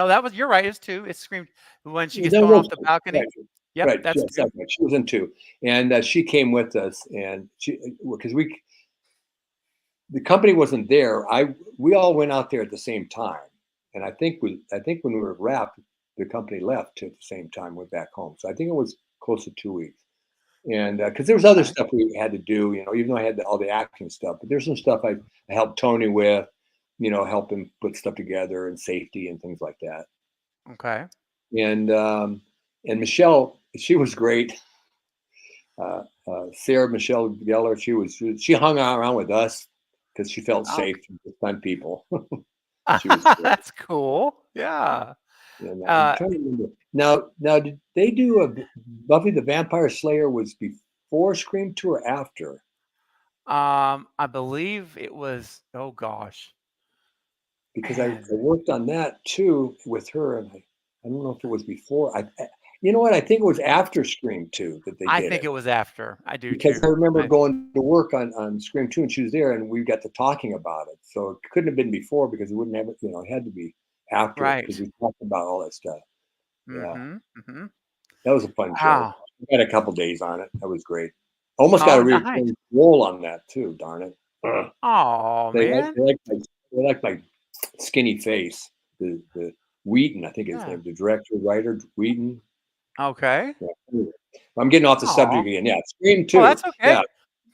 that was you're right. It's two. It's screamed when she gets That thrown was off the balcony. right, Yep, right. that's Yes, two. that's right. She was in two, and she came with us, and because the company wasn't there. We all went out there at the same time, and I think when we were wrapped, the company left at the same time. Went back home, so I think it was close to 2 weeks. And because there was other Okay. stuff we had to do, even though I had all the acting stuff, but there's some stuff I helped Tony with, help him put stuff together and safety and things like that. Okay. And and Michelle, she was great. Sarah Michelle Gellar, she hung around with us because she felt Oh, safe with fun people. She was great. that's cool. Yeah. And I'm Uh, trying to remember now. Did they do a Buffy the Vampire Slayer was before Scream 2 or after? I believe it was. Oh gosh, Because I man. worked on that too with her, and I don't know if it was before. You know what? I think it was after Scream 2 that they I did think it it was after. I do because I too. remember going to work on Scream 2 and she was there and we got to talking about it. So it couldn't have been before because it wouldn't have it. It had to be after it because Right. we talked about all that stuff. Yeah, Mm-hmm. Mm-hmm. that was a fun show. Wow. We had a couple days on it. That was great. Almost got Oh, a nice. recurring role on that too. Darn it! Ugh. Oh, They like man. they like my they like my skinny face. The Wheaton, I think his Yeah. name, the director, writer, Wheaton. Okay. Yeah. Anyway, I'm getting off the subject Oh. again. Yeah, Scream Oh, 2. that's okay. Yeah,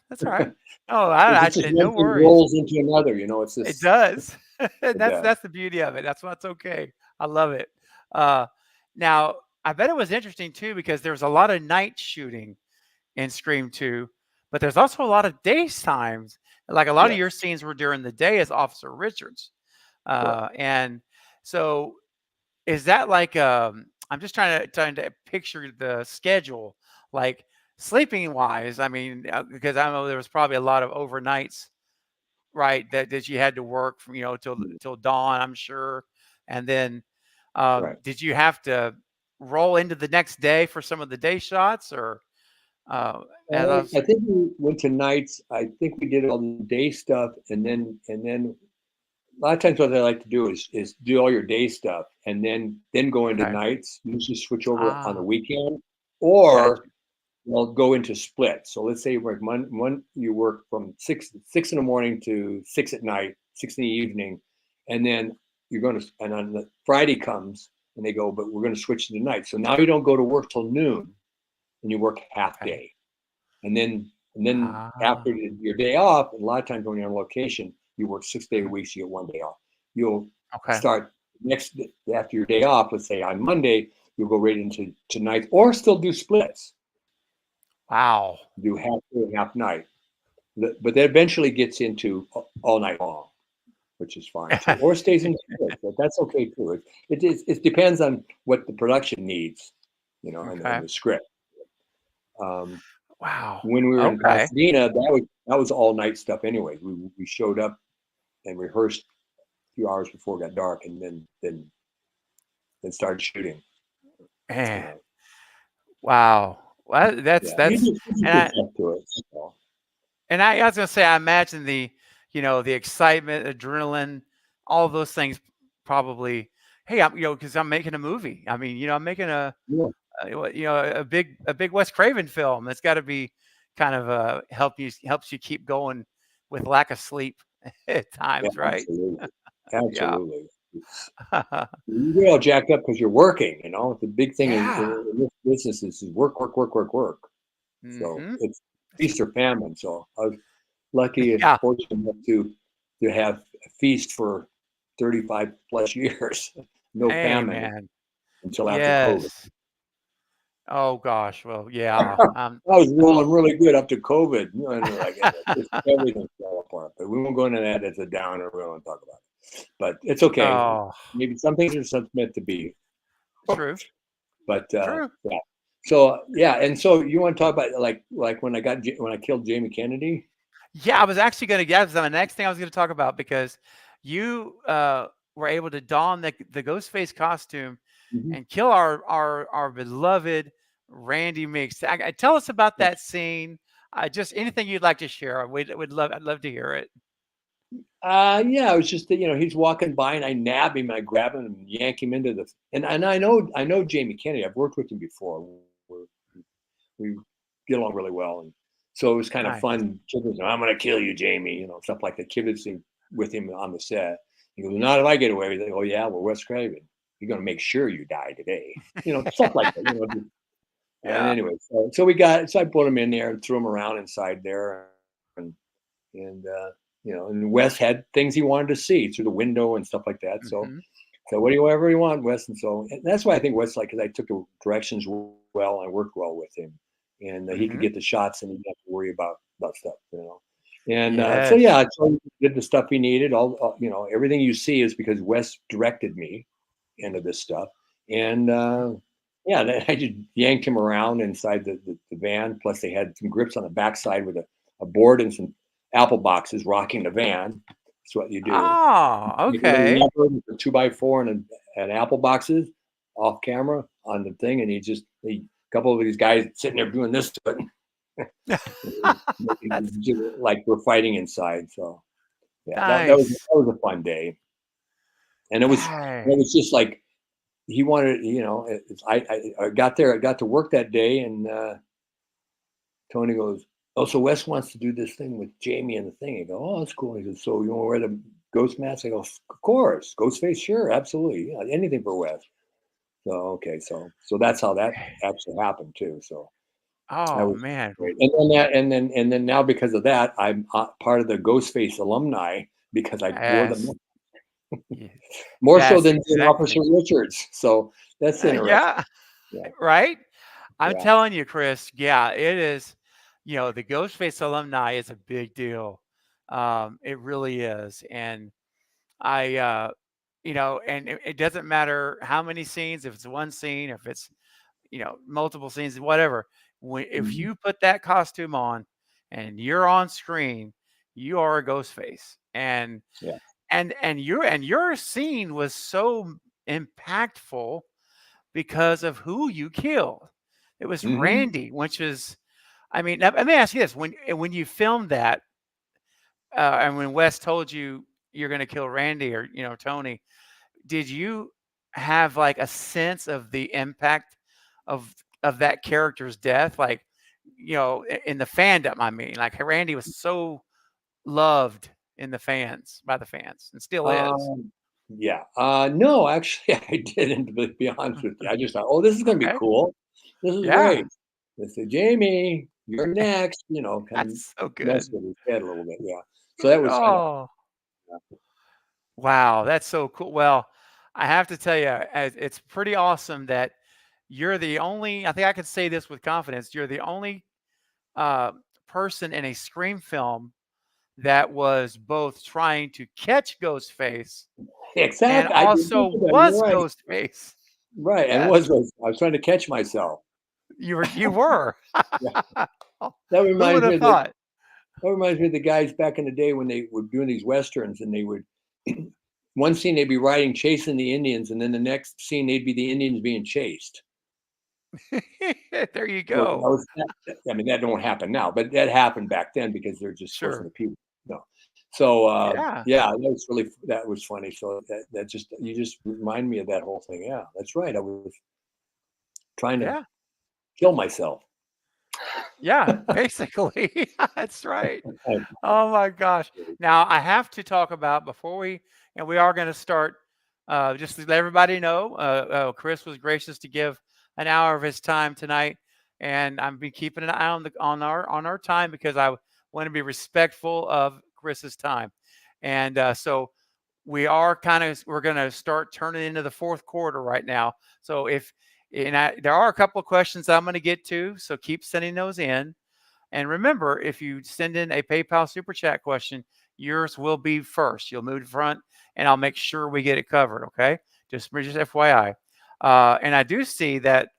That's all right. Oh, it's just one no thing worries. rolls into another. It's It just does. And it does. that's the beauty of it. That's what's okay. I love it. Uh, now I bet it was interesting too because there was a lot of night shooting in Scream 2, but there's also a lot of times. Like a lot of Yes, your scenes were during the day as Officer Richards. correct. And so is that like I'm just trying to picture the schedule like sleeping wise. I mean, because I know there was probably a lot of overnights, right? That you had to work from Mm, till dawn, I'm sure. And then right. did you have to roll into the next day for some of the day shots or as I was I think we went to nights. I think we did all the day stuff, and then a lot of times what I like to do is do all your day stuff and then go into okay. nights. Usually switch over on the Ah, weekend, gotcha. or well, go into splits. So let's say you work one you work from six in the morning to 6 at night, 6 in the evening, and then you're going to and on the Friday comes and they go, but we're going to switch to the night. So now you don't go to work till noon and you work half Okay. day, and then after Ah, your day off, and a lot of times when you're on location, you work 6 day mhm, weeks, you get one day off. You'll okay. start next after your day off. Let's say on Monday, you'll go right into night, or still do splits, Wow. do half day, half night. But that eventually gets into all night long. which is fine too, or stays in script, but that's okay too. It depends on what the production needs, and Okay. the script. Um, Wow. when we were in Okay. Pasadena, that was all night stuff anyway. We showed up and rehearsed a few hours before it got dark, and then started shooting. You Man. know, Wow. Well, yeah, that's you and get I stuff to it. So. I was gonna say I imagine the excitement, adrenaline, all those things probably. Hey, because I'm making a movie. I mean, I'm making Yeah, a big Wes Craven film. It's got to be kind of helps you keep going with lack of sleep at yeah, times, right? absolutely, Yeah. absolutely. You get all jacked up because you're working. The big thing Yeah. in this business is work, work, work, work, work. So Hmm. it's feast or famine. So I was lucky and Yeah. fortunate to have a feast for 35 plus years, no Hey, famine man. until after COVID. Yes. Oh gosh. Well, yeah. I was rolling really good up to COVID, and like everything fell apart. But we won't go into that. It's a downer. We don't want to talk about it. But it's okay. Oh, Maybe some things are just meant to be. true. But True. yeah. So yeah, and so you want to talk about like when I killed Jamie Kennedy? Yeah, I was actually going to guess the next thing I was going to talk about because you were able to don the Ghostface costume Mhm. and kill our beloved Randy Meeks. Tell us about that scene. Just anything you'd like to share. I'd love to hear it. Yeah, it was just that he's walking by and I nab him, I grab him and yank him into and I know Jamie Kennedy. I've worked with him before. We're, we get along really well, and so it was kind of Nice. fun. I'm gonna kill you, Jamie. Stuff like that. Kibitzing with him on the set. He goes, not if I get away with it. Oh yeah, well, Wes Craven, you're gonna make sure you die today. Stuff like that. And Yeah. anyway, so I put him in there and threw him around inside there, and and and Wes had things he wanted to see through the window and stuff like that. So Hmm. whatever you want, Wes. And that's why I think Wes, because I took the directions well, I worked well with him, and he could Hmm. get the shots and he didn't have to worry about stuff. And so Yes. yeah, so he did the stuff he needed. All everything you see is because Wes directed me into this stuff, and yeah, then I just yanked him around inside the van. Plus, they had some grips on the backside with a board and some apple boxes rocking the van. That's what you do. Oh, Make a little okay. lever with a 2x4 and apple boxes off camera on the thing, and a couple of these guys sitting there doing this to That's it, like we're fighting inside. So yeah, nice. that was a fun day, and Dang. it was just like he wanted. I got there, I got to work that day, and Tony goes, "Oh, so Wes wants to do this thing with Jamie and the thing." I go, "Oh, that's cool." He says, "So you want to wear the ghost mask?" I go, "Of course, Ghostface, sure, absolutely, yeah, anything for Wes." So okay, so that's how that actually happened too. So that Oh was man. great. And then now because of that, I'm part of the Ghostface alumni because I wore the Yes. mask Yeah. more so Yes, than Officer exactly. Richards. So that's interesting. Yeah, Yeah, right? I'm yeah. telling you, Chris, yeah, it is, the Ghostface alumni is a big deal. It really is. And I, and it doesn't matter how many scenes, if it's one scene, if it's, multiple scenes, whatever. If Mhm. you put that costume on and you're on screen, you are a Ghostface. Yeah. And your scene was so impactful because of who you killed. It was Hmm. Randy, which is, I mean, let me ask you this: when you filmed that, and when Wes told you you're going to kill Randy or Tony, did you have like a sense of the impact of that character's death, like in the fandom? I mean, like Randy was so loved in the fans by the fans and still is. Um, yeah. No, actually, I didn't. To be honest with you, I just thought, oh, this is going to be Okay, cool. This is yeah, great. They said, Jamie, you're next. Kind of that's so mess good. with his head a little bit. Yeah. So that was kind of. Oh, wow, that's so cool. Well, I have to tell you, it's pretty awesome that you're the only, I think I can say this with confidence, you're the only uh, person in a Scream film that was both trying to catch Ghostface and Exactly. I also remember that. You're was right. Ghostface. Right. And Yes, I was trying to catch myself. you were. You were. Yeah. That Who would reminds me have of the thought? that reminds me of the guys back in the day when they were doing these westerns, and they would one scene they'd be riding chasing the Indians, and then the next scene they'd be the Indians being chased. There you So go. I mean, that don't happen now, but that happened back then because there just wasn't Sure. the people. No. So Yeah. yeah, that was funny. So that just you just remind me of that whole thing. Yeah, that's right. I was trying to Yeah. kill myself. Yeah. Basically, that's right. Oh my gosh. Now I have to talk about before we are going to start. Just to let everybody know, Chris was gracious to give an hour of his time tonight, and I'm be keeping an eye on our time because I want to be respectful of Chris's time, and so we're going to start turning into the fourth quarter right now. So there are a couple of questions I'm going to get to, so keep sending those in. And remember, if you send in a PayPal Super Chat question, yours will be first. You'll move to front, and I'll make sure we get it covered, okay? Just FYI. And I do see that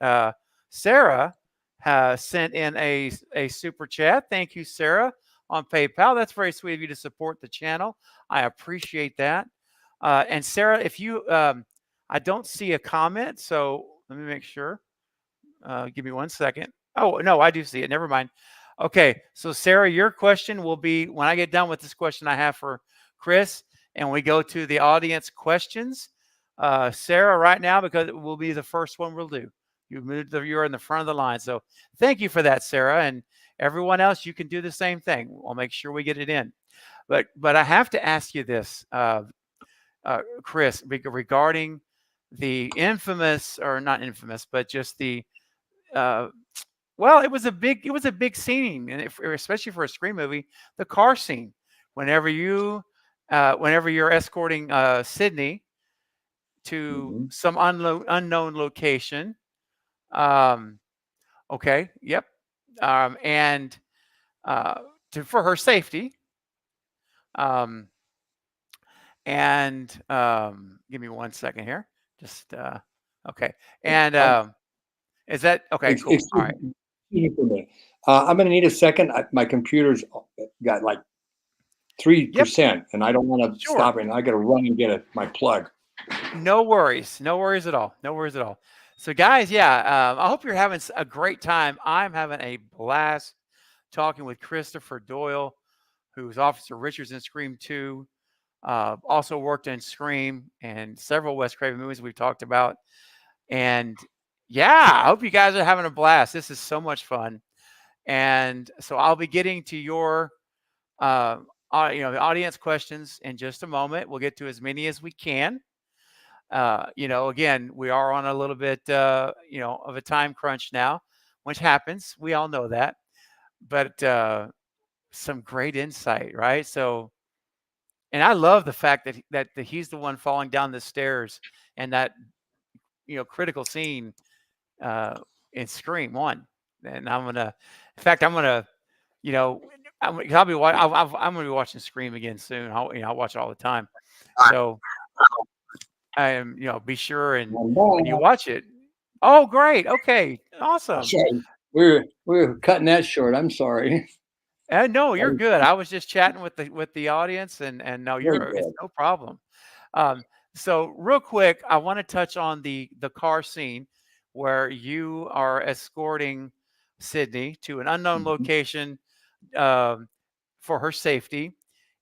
Sarah has sent in a Super Chat. Thank you, Sarah, on PayPal. That's very sweet of you to support the channel. I appreciate that. And Sarah, if you, I don't see a comment, so let me make sure. Give me 1 second. Oh, no, I do see it. Never mind. Okay, so Sarah, your question will be when I get done with this question I have for Chris, and we go to the audience questions. Sarah, right now, because it will be the first one we'll do. You're in the front of the line, so thank you for that, Sarah, and everyone else. You can do the same thing. I'll make sure we get it in. But I have to ask you this, Chris, regarding the infamous, or not infamous, but just the uh, well, it was a big scene, and especially for a Scream movie, the car scene. Whenever you're escorting Sydney to Mhm. some unknown location. Um, okay, yep, and uh, for her safety. Um, and give me 1 second here. Just okay. And Um, is that okay? Cool. All right. excuse me for a minute. I'm going to need a second. My computer's got like Yep. 3%, and I don't want to Sure. stop it. And I got to run and get my plug. No worries. No worries at all. No worries at all. So, guys, yeah, I hope you're having a great time. I'm having a blast talking with Christopher Doyle, who's Officer Richards in Scream 2. Also worked in Scream and several Wes Craven movies we've talked about. And yeah, I hope you guys are having a blast. This is so much fun. And so I'll be getting to your, the audience questions in just a moment. We'll get to as many as we can. Again, we are on a little bit, of a time crunch now, which happens. We all know that, but some great insight, right? So, and I love the fact that he's the one falling down the stairs, and that critical scene in Scream 1. And in fact, I'm gonna, you know, I'm gonna be watching Scream again soon. I'll watch it all the time. So I am, be sure and when you watch it. Oh, great. Okay. Awesome. Sorry, we're cutting that short. I'm sorry. No, you're good. I was just chatting with the audience, and no, Very it's good. no problem. Um, so real quick, I want to touch on the car scene where you are escorting Sydney to an unknown Mhm. location um, for her safety,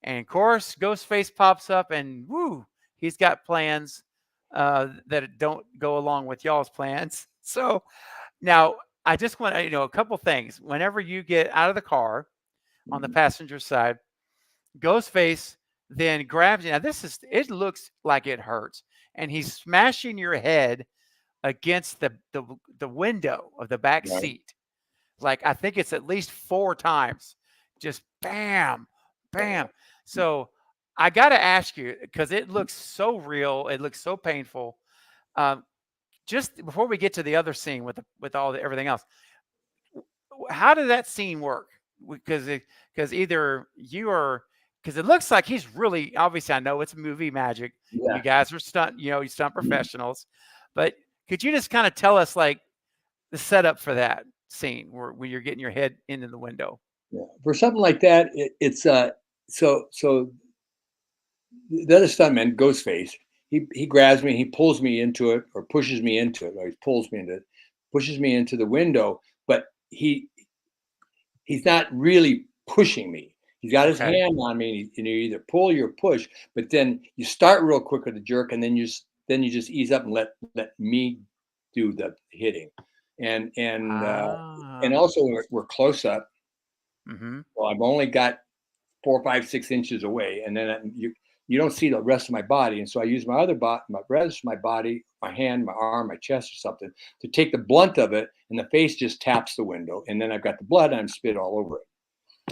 and of course, Ghostface pops up, and woo, he's got plans that don't go along with y'all's plans. So now I just want to, a couple things. Whenever you get out of the car on the passenger side, Ghostface then grabs you. Now it looks like it hurts, and he's smashing your head against the window of the back Right. seat. Like I think it's at least 4 times, just bam, bam. So I got to ask you because it looks so real, it looks so painful. Um, just before we get to the other scene with everything else, how did that scene work? Because either you or because it looks like he's really, obviously, I know it's movie magic. Yeah. You guys are stunt, you stunt professionals, but could you just kind of tell us like the setup for that scene where when you're getting your head into the window? Yeah. For something like that, it's so the other stuntman, Ghostface, he grabs me, he pulls me into it, or pushes me into it, or he pushes me into the window, but he's not really pushing me. He's got his Okay. hand on me, and you either pull or push, but then you start real quick with the jerk, and then you just ease up and let me do the hitting, and Ah. also we're close up. Mm-hmm. Well, I've only got 4, 5, 6 inches away, and then you don't see the rest of my body, and so I use my rest of my body, my hand, my arm, my chest, or something to take the blunt of it, and the face just taps the window, and then I've got the blood and I'm spit all over it.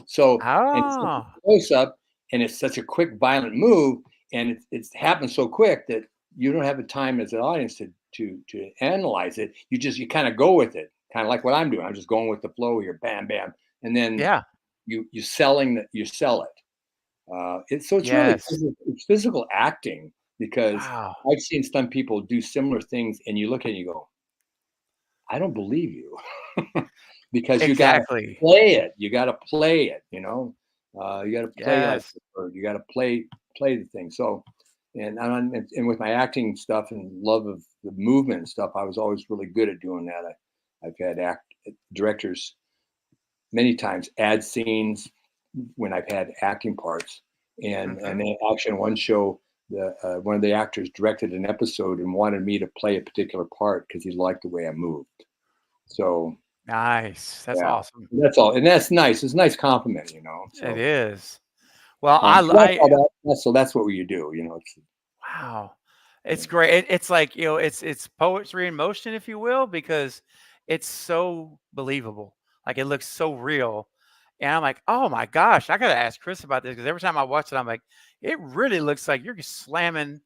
So, and it's such Oh. a close up, and it's such a quick, violent move, and it's happened so quick that you don't have the time as an audience to analyze it. You kind of go with it, kind of like what I'm doing. I'm just going with the flow here, bam, bam, and then Yeah. you sell it. It's really Yes. it's physical acting, because Wow. I've seen stunt people do similar things, and you look at it and you go, I don't believe you, because you got to Exactly. play it. You got to play it. You got to play like Yes. the bird. You got to play the thing. So, and with my acting stuff and love of the movement and stuff, I was always really good at doing that. I've had directors many times add scenes when I've had acting parts, and Mm-hmm. then actually in one show, one of the actors directed an episode and wanted me to play a particular part because he liked the way I moved. So Nice. That's yeah, awesome. that's all, and that's nice. It's a nice compliment, It So, is. Well, so that's all that. That's what you do, wow. Yeah. It's great. It's like, it's poetry in motion, if you will, because it's so believable. Like it looks so real. And I'm like, oh my gosh, I gotta ask Chris about this because every time I watch it, I'm like, it really looks like you're slamming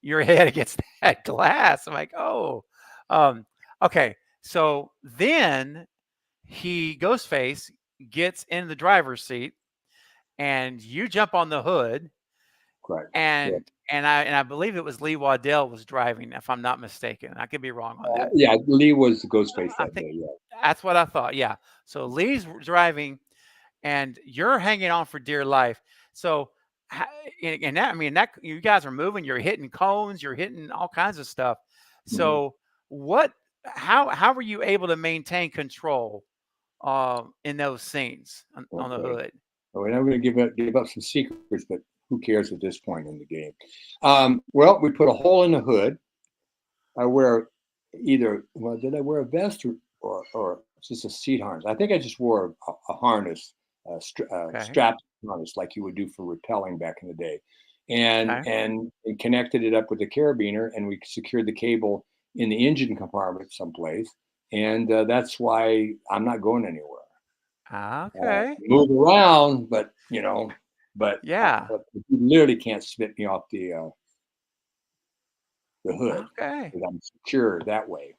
your head against that glass. I'm like, oh, um, okay. So then Ghostface gets in the driver's seat and you jump on the hood Correct. Yeah. and I believe it was Lee Waddell was driving, if I'm not mistaken. I could be wrong on that. Yeah, Lee was the Ghostface I that think day. Yeah. that's what I thought. Yeah. So Lee's driving, and you're hanging on for dear life. So, ho- and that, I mean, that you guys are moving. You're hitting cones. You're hitting all kinds of stuff. Mhm. So, what? How were you able to maintain control in those scenes on the Okay. hood? We're not going to give up some secrets, but who cares at this point in the game? Well, we put a hole in the hood. I wear did I wear a vest or just a seat harness? I think I just wore a harness, Okay. strapped harness like you would do for rappelling back in the day, and Okay. connected it up with a carabiner, and we secured the cable in the engine compartment someplace, and that's why I'm not going anywhere. Okay. Move around, but Yeah. but you literally can't spit me off the hood, Okay. because I'm secure that way.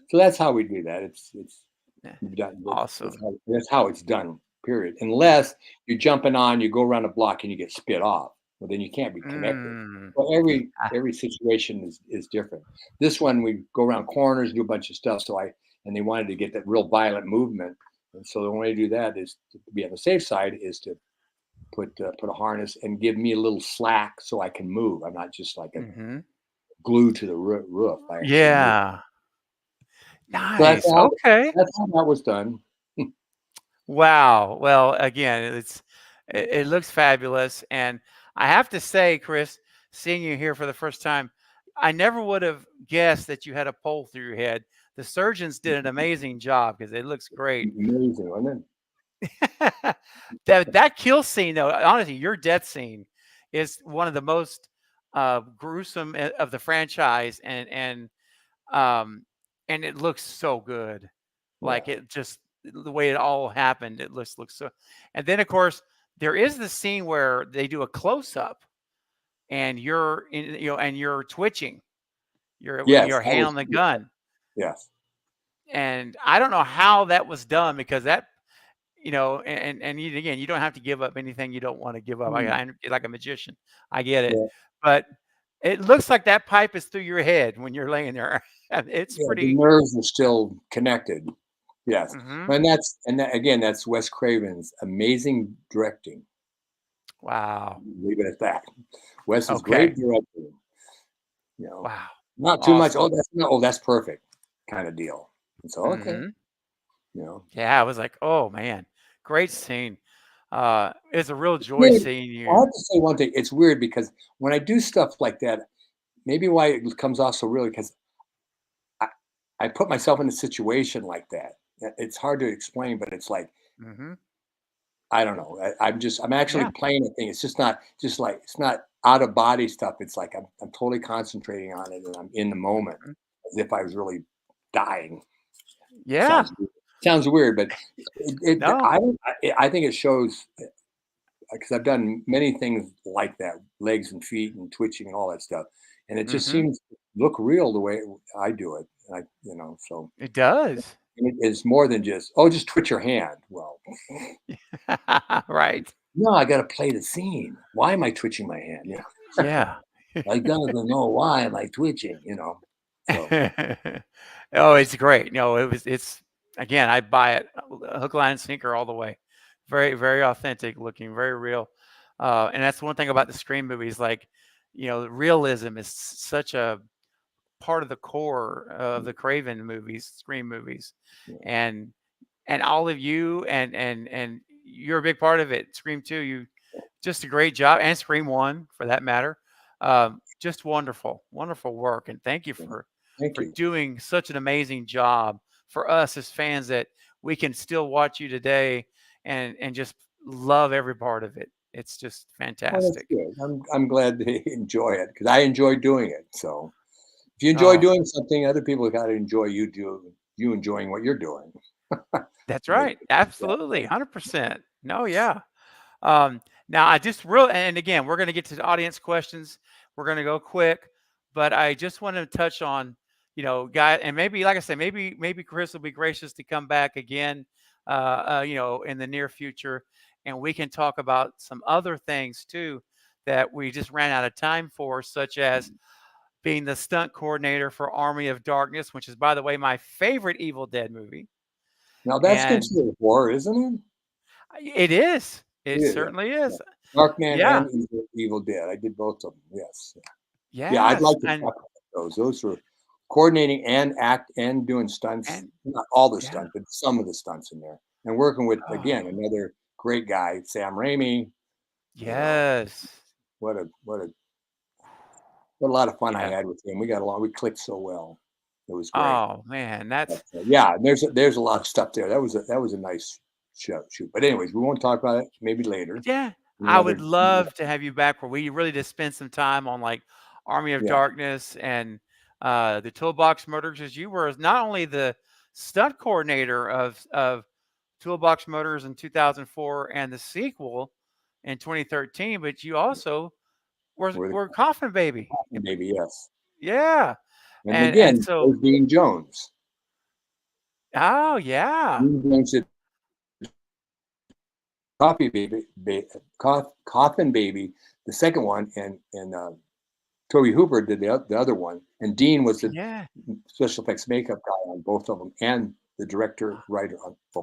So that's how we do that. It's Yeah. done. Awesome. That's how it's done. Period. Unless you're jumping on, you go around a block and you get spit off. Well, then you can't be connected. Mm. Well, Ah, every situation is different. This one we go around corners, do a bunch of stuff. And they wanted to get that real violent movement, and so the only way to do that is to be on the safe side is to put a harness and give me a little slack so I can move. I'm not just like a mhm. glued to the roof. I actually move. Yeah. So Nice. Okay. that's how that was done. Wow. Well, again, it looks fabulous, and I have to say, Chris, seeing you here for the first time, I never would have guessed that you had a pole through your head. The surgeons did an amazing job because it looks great. Amazing, wasn't it? That kill scene, though, honestly, your death scene is one of the most gruesome of the franchise, um, and it looks so good. Yeah. Like it just the way it all happened, it looks so. And then of course there is the scene where they do a close up, and and you're twitching, you're with Yes, your hand on the gun, yes. and I don't know how that was done because that and you, again, you don't have to give up anything you don't want to give up. Mm, You're like a magician. I get it, yeah, but it looks like that pipe is through your head when you're laying there. It's yeah, the pretty. nerves are still connected. Yes, Hmm. again, that's Wes Craven's amazing directing. Wow. Leave it at that. Wes is great Okay. directing. You know, Wow. not too much. Awesome. Oh, that's perfect, kind of deal. And so, okay, Hmm. you know, Yeah, I was like, oh man, great scene. It's a real it's joy weird. seeing I you. have to say one thing. It's weird because when I do stuff like that, maybe why it comes off so really because I, I put myself in a situation like that. It's hard to explain, but it's like Hmm. I don't know. I'm actually Yeah. playing a thing. It's just not just like it's not out of body stuff. It's like I'm totally concentrating on it and I'm in the moment Mhm. as if I was really dying. Yeah. Sounds weird. Sounds weird, but No. I think it shows because I've done many things like that, legs and feet and twitching and all that stuff, and it just Hmm. seems to look real the way I do it. So It does. it is more than just oh, just twitch your hand. Well, Right. no, I got to play the scene. Why am I twitching my hand? Yeah. I gotta know why am I twitching. So Oh, it's great. No, it's again, I buy it hook, line, and sinker all the way. Very, very authentic looking, very real. And that's one thing about the Scream movies. Like, realism is such a part of the core of the Craven movies, Scream movies, yeah. and all of you and you're a big part of it. Scream 2, you just a great job, and Scream 1 for that matter. Just wonderful, wonderful work, and thank you Yeah. for Thank you. doing such an amazing job for us as fans that we can still watch you today and just love every part of it. It's just Well, that's fantastic. good. I'm glad they enjoy it because I enjoy doing it. So if you enjoy Oh, doing something, other people got to enjoy you enjoying what you're doing. that's Make right. Absolutely. 100%. No, yeah. Now I just real and again, we're going to get to the audience questions. We're going to go quick, but I just want to touch on, guy, and maybe, like I said, maybe Chris will be gracious to come back again, in the near future, and we can talk about some other things too that we just ran out of time for, such as being the stunt coordinator for Army of Darkness, which is, by the way, my favorite Evil Dead movie, Now that's and considered horror, isn't it is. it? It Yeah, yeah. certainly Yeah. is. Darkman Yeah. and Evil Dead. I did both of them. Yes. Yeah, I'd Yes, like to talk about those. Those were coordinating and act and doing stunts. and Not all the yeah. stunts, but some of the stunts in there. And working with again Oh, another great guy, Sam Raimi. You know, yes. what a what a lot of fun I Yeah. had with him. We got along. We clicked so well. It was great. Oh, man, But, that's yeah, there's a lot of stuff there. That was a nice shoot. But anyways, we won't talk about it. Maybe later. yeah. I would Another love to have you back where we really just spend some time on, like, Army of yeah. Darkness and, the Toolbox Murders, as you were not only the stunt coordinator of Toolbox Murders in 2004 and the sequel in 2013, but you also We're the were Coffin Baby. baby, yes. Yeah. And And again, so there's Dean Jones. oh, yeah. Dean Jones did Coffee Baby, Coffin Baby, the second one, and Toby Hooper did the other one, and Dean was the Yeah. special effects makeup guy on both of them, and the director writer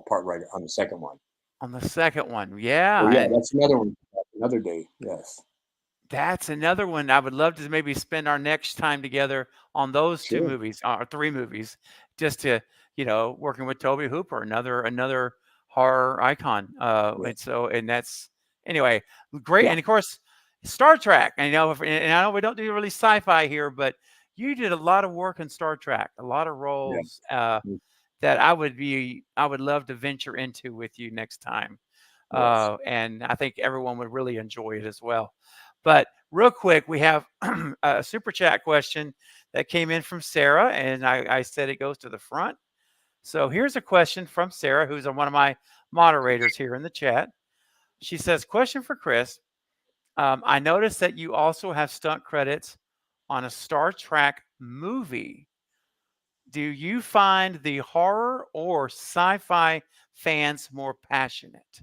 part writer on the second one. On the second one, So yeah, yeah, and that's another one. Another day, yes, that's another one I would love to maybe spend our next time together on those 2 sure, movies, or 3 movies, just to, working with Toby Hooper, another horror icon, yeah, and that's anyway, great, yeah, and of course, Star Trek, and I know we don't do really sci-fi here, but you did a lot of work in Star Trek, a lot of yeah, roles, mm, that I would love to venture into with you next time. yes, And I think everyone would really enjoy it as well. But real quick, we have a super chat question that came in from Sarah, and I said it goes to the front. So here's a question from Sarah, who's one of my moderators here in the chat. She says, "Question for Chris. I noticed that you also have stunt credits on a Star Trek movie. Do you find the horror or sci fi fans more passionate?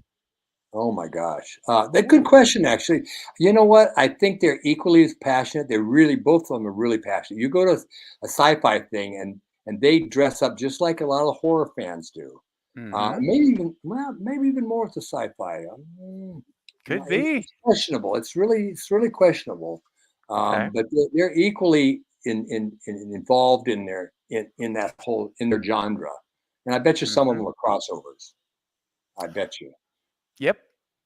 Oh my gosh. That good question, actually. You know what? I think they're equally as passionate. They're really, both of them are really passionate. You go to a sci-fi thing and they dress up just like a lot of horror fans do. Mm-hmm. Maybe even more with the sci-fi. Could be. It's questionable. It's really questionable. Okay. But they're equally involved in their genre. And I bet you some of Mm-hmm. them are crossovers. I bet you. Yep.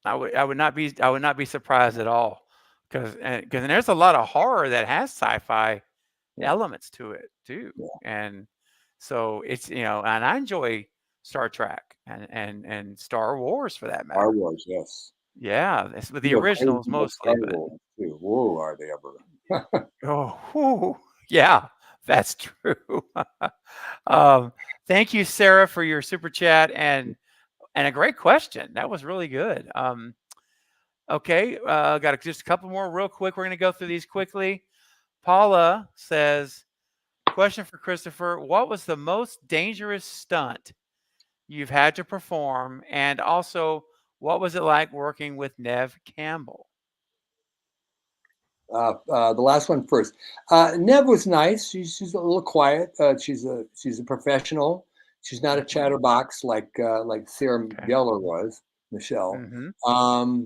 I would not be surprised at all because there's a lot of horror that has sci-fi Yeah. elements to it too. Yeah. And so it's, and I enjoy Star Trek and Star Wars for that Star matter. Wars, yes. Yeah, it's with the People are crazy originals about Star mostly, but Wars too. Whoa, are they ever? oh, whew, yeah, that's true. um, Thank you, Sarah, for your super chat and a great question. That was really good. Okay, got just a couple more real quick. We're going to go through these quickly. Paula says, question for Christopher: what was the most dangerous stunt you've had to perform, and also what was it like working with Nev Campbell? The last one first. Nev was nice. She's a little quiet. She's a professional. She's not a Mhm. chatterbox like Sarah Okay. Gellar was, Michelle. Mm-hmm.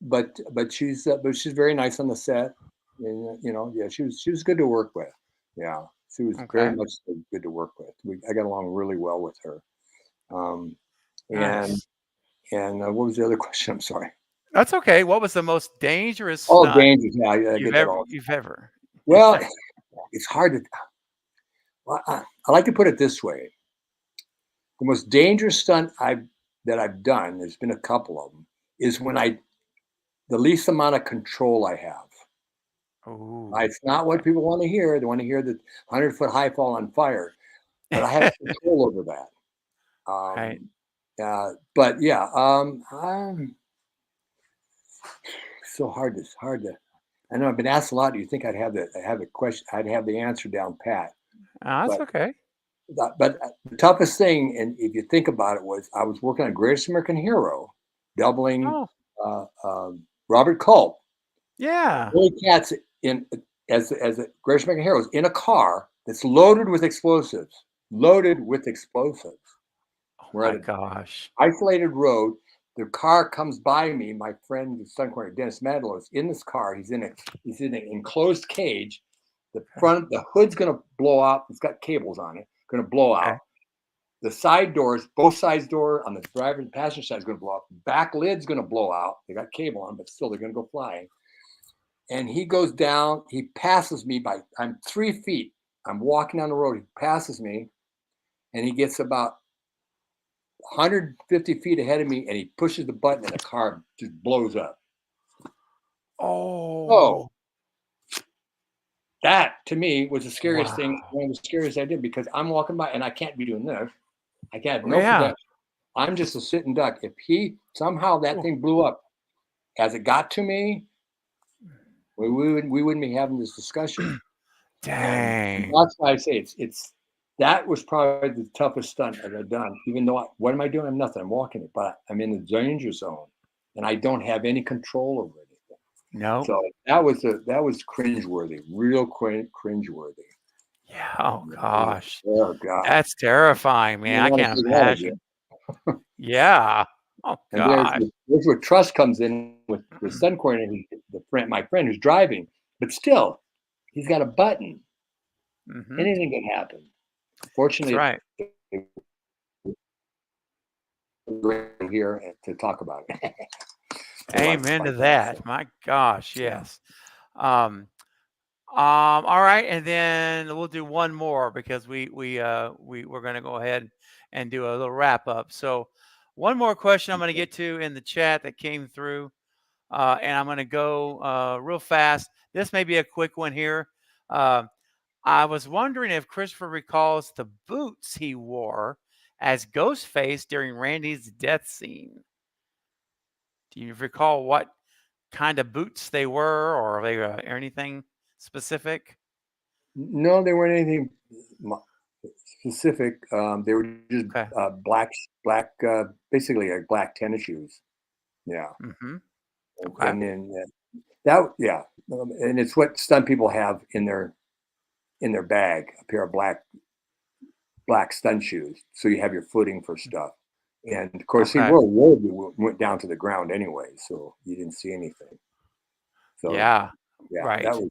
But she's very nice on the set. And yeah, she was good to work with. Yeah, she was very Okay. much good to work with. I got along really well with her. Um, and Nice. and what was the other question? I'm sorry. That's okay. What was the most dangerous Oh, stunt dangerous. Yeah, I get that all. you've ever? Well, it's hard to. Well, I like to put it this way: the most dangerous stunt that I've done, there's been a couple of them, is when the least amount of control I have. Oh, It's not what okay. people want to hear. They want to hear the 100-foot high fall on fire, but I have control over that. Right. But yeah, so hard to. I know I've been asked a lot. Do you think I have the question? I'd have the answer down pat. That's But okay. but the toughest thing, and if you think about it, was I was working on Greatest American Hero, doubling Oh, Robert Culp. yeah. Billy Katz in as a Greatest American Hero is in a car that's loaded with explosives. Loaded with explosives. Oh We're at my an gosh. isolated road. The car comes by me. My friend, the stunt coordinator, Dennis Madlow, is in this car. He's in an enclosed cage. Okay. The hood's gonna blow out. It's got cables on it. Gonna blow Okay. out. The side doors, both sides door on the driver and passenger side is going to blow up. Back lid's going to blow out. They got cable on, but still they're going to go flying. And he goes down. He passes me I'm 3 feet. I'm walking down the road. He passes me, and he gets about 150 feet ahead of me, and he pushes the button, and the car just blows up. Oh, Oh, that to me was the scariest thing. wow. One of the scariest I did because I'm walking by, and I can't be doing this. I can't have no Yeah. protection. I'm just a sitting duck. If he somehow that Oh, thing blew up as it got to me, we wouldn't be having this discussion. And dang. that's why I say that was probably the toughest stunt that I've done. Even though what am I doing? I'm nothing. I'm walking it, but I'm in the danger zone, and I don't have any control over anything. Nope. So that was cringeworthy, real cringeworthy. Yeah. Oh gosh. Oh God, That's terrifying, I man. don't I want to can't say that again. imagine. Yeah. Oh And there's gosh. where trust comes in with the stunt coordinator, my friend who's driving, but still, he's got a button. Mm-hmm. Anything can happen. That's Fortunately, right. we're here to talk about it. Amen to that. My gosh, Yeah. yes. All right, and then we'll do one more because we're going to go ahead and do a little wrap up. So, one more question I'm going to get to in the chat that came through, and I'm going to go real fast. This may be a quick one here. I was wondering if Christopher recalls the boots he wore as Ghostface during Randy's death scene. Do you recall what kind of boots they were, or are they anything specific? No, they weren't anything specific. They were just Okay. black, basically like black tennis shoes. Yeah, Mm-hmm. Okay. and then that, yeah, and it's what stunt people have in their bag, a pair of black stunt shoes, so you have your footing for stuff. And of course, see, Okay. World War went down to the ground anyway, so you didn't see anything. So Yeah. yeah, Right. that was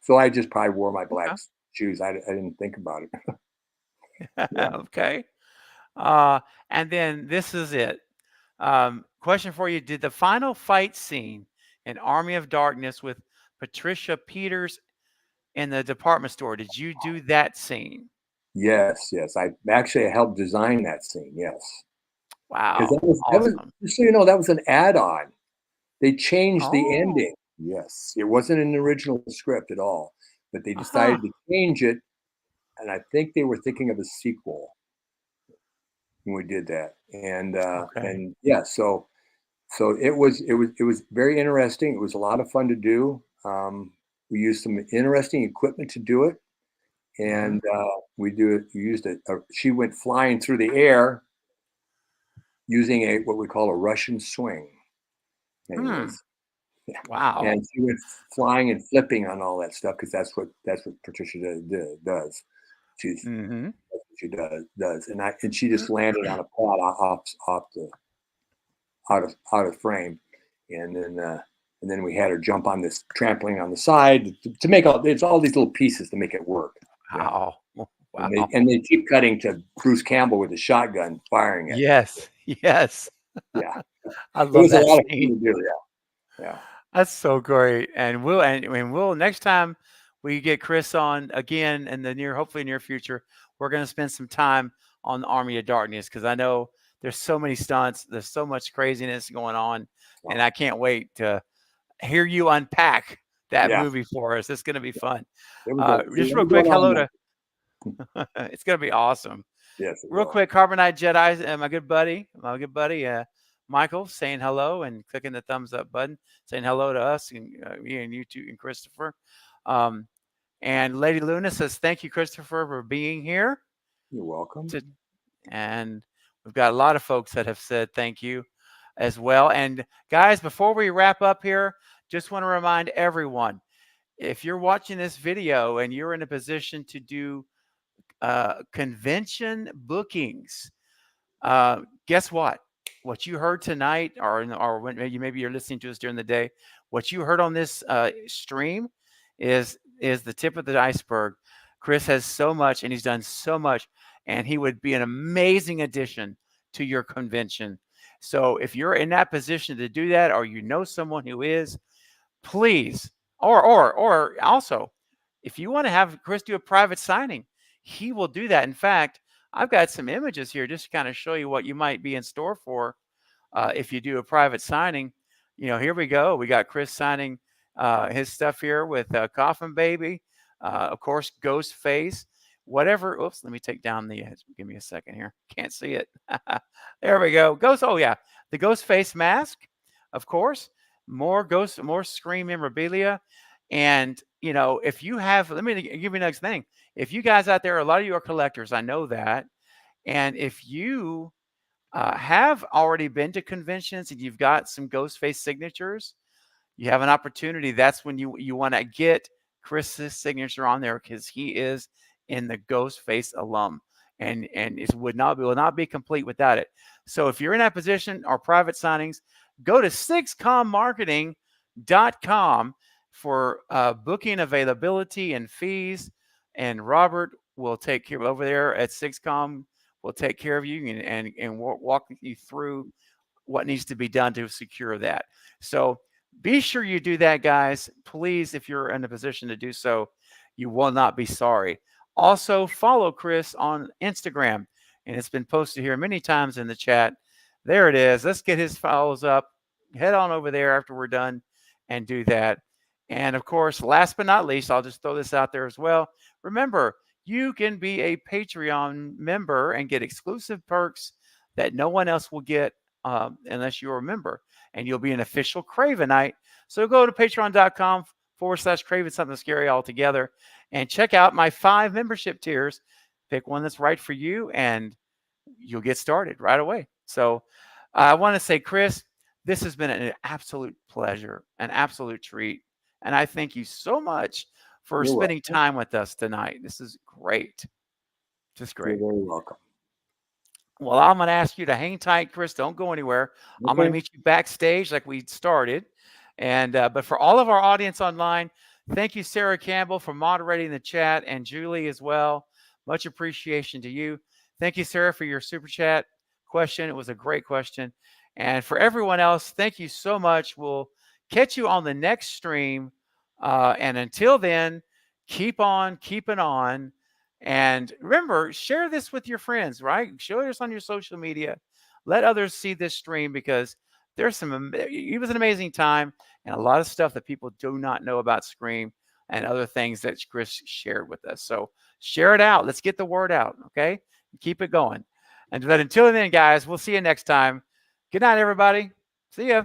So I just probably wore my black Okay. shoes. I didn't think about it. Yeah. Okay. And then this is it. Question for you: did the final fight scene in Army of Darkness with Patricia Peters in the department store? Did you do that scene? Yes, yes. I actually helped design that scene. Yes, because Wow. that was Awesome. just so you know, that was an add-on. They changed the Oh. ending. Yes, it wasn't an original script at all, but they Uh-huh. decided to change it, and I think they were thinking of a sequel when we did that. Okay. And yeah, so it was very interesting. It was a lot of fun to do. We used some interesting equipment to do it, Mm-hmm. and we used it. She went flying through the air using what we call a Russian swing. Hmm. Anyways, yeah, Wow. and she went flying and flipping on all that stuff because that's what Patricia does. She's Mm-hmm. That's what she does, and she just landed on a pad off the out of frame, and then we had her jump on this trampoline on the side to make it's all these little pieces to make it work. Yeah, Wow. and Wow. they keep cutting to Bruce Campbell with a shotgun firing it. Yes. Yes. Yeah, I it love was a that lot of fun scene. to do. Yeah, That's so great. And we'll next time we get Chris on again in the hopefully near future, we're going to spend some time on the Army of Darkness because I know there's so many stunts, there's so much craziness going on, and wow. I can't wait to hear you unpack that Yeah. movie for us. It's going to be fun. There was a Just real lot quick, going on hello there. to it's going to be awesome. Yes, it Real was. quick, Carbonite Jedi, my good buddy, Michael, saying hello and clicking the thumbs up button, saying hello to us and me and you two and Christopher. Um, and Lady Luna says, "Thank you, Christopher, for being here." You're welcome. And we've got a lot of folks that have said thank you as well. And guys, before we wrap up here, just want to remind everyone: if you're watching this video and you're in a position to do convention bookings, guess what? What you heard tonight, or when maybe you're listening to us during the day, what you heard on this stream is the tip of the iceberg. Chris has so much, and he's done so much, and he would be an amazing addition to your convention. So if you're in that position to do that, or you know someone who is, please, or also, if you want to have Chris do a private signing, he will do that. In fact, I've got some images here just to kind of show you what you might be in store for if you do a private signing. Here we go. We got Chris signing his stuff here with Coffin Baby, of course, Ghostface, whatever. Oops, let me take down the. Give me a second here. Can't see it. There we go. Oh yeah, the Ghostface mask, of course. More Scream memorabilia, and if you have, let me give you next thing. If you guys out there, a lot of you are collectors, I know that, and if you have already been to conventions and you've got some Ghostface signatures, you have an opportunity. That's when you want to get Chris's signature on there because he is in the Ghostface alum, and it will not be complete without it. So if you're in that position or private signings, go to sixcommarketing.com for booking availability and fees. And Robert will take care over there at Sixcom. Will take care of you and walk you through what needs to be done to secure that. So be sure you do that, guys. Please, if you're in a position to do so, you will not be sorry. Also, follow Chris on Instagram, and it's been posted here many times in the chat. There it is. Let's get his follows up. Head on over there after we're done and do that. And of course, last but not least, I'll just throw this out there as well. Remember, you can be a Patreon member and get exclusive perks that no one else will get unless you're a member, and you'll be an official Cravenite. So go to patreon.com/Craven something scary altogether and check out my 5 membership tiers. pick one that's right for you, and you'll get started right away. So I want to say, Chris, this has been an absolute pleasure, an absolute treat. And I thank you so much for You're spending welcome. time with us tonight. This is great. Just You're great. very welcome. Well, I'm going to ask you to hang tight, Chris. Don't go anywhere. I'm going to Okay. meet you backstage like we started. And but for all of our audience online, thank you, Sarah Campbell, for moderating the chat, and Julie as well. Much appreciation to you. Thank you, Sarah, for your super chat question. It was a great question. And for everyone else, thank you so much. We'll catch you on the next stream. And until then, keep on keeping on. And remember, share this with your friends, right? Share this on your social media. Let others see this stream, because there's it was an amazing time and a lot of stuff that people do not know about Scream and other things that Chris shared with us. So share it out. Let's get the word out, okay? Keep it going. And but until then, guys, we'll see you next time. Good night, everybody. See ya.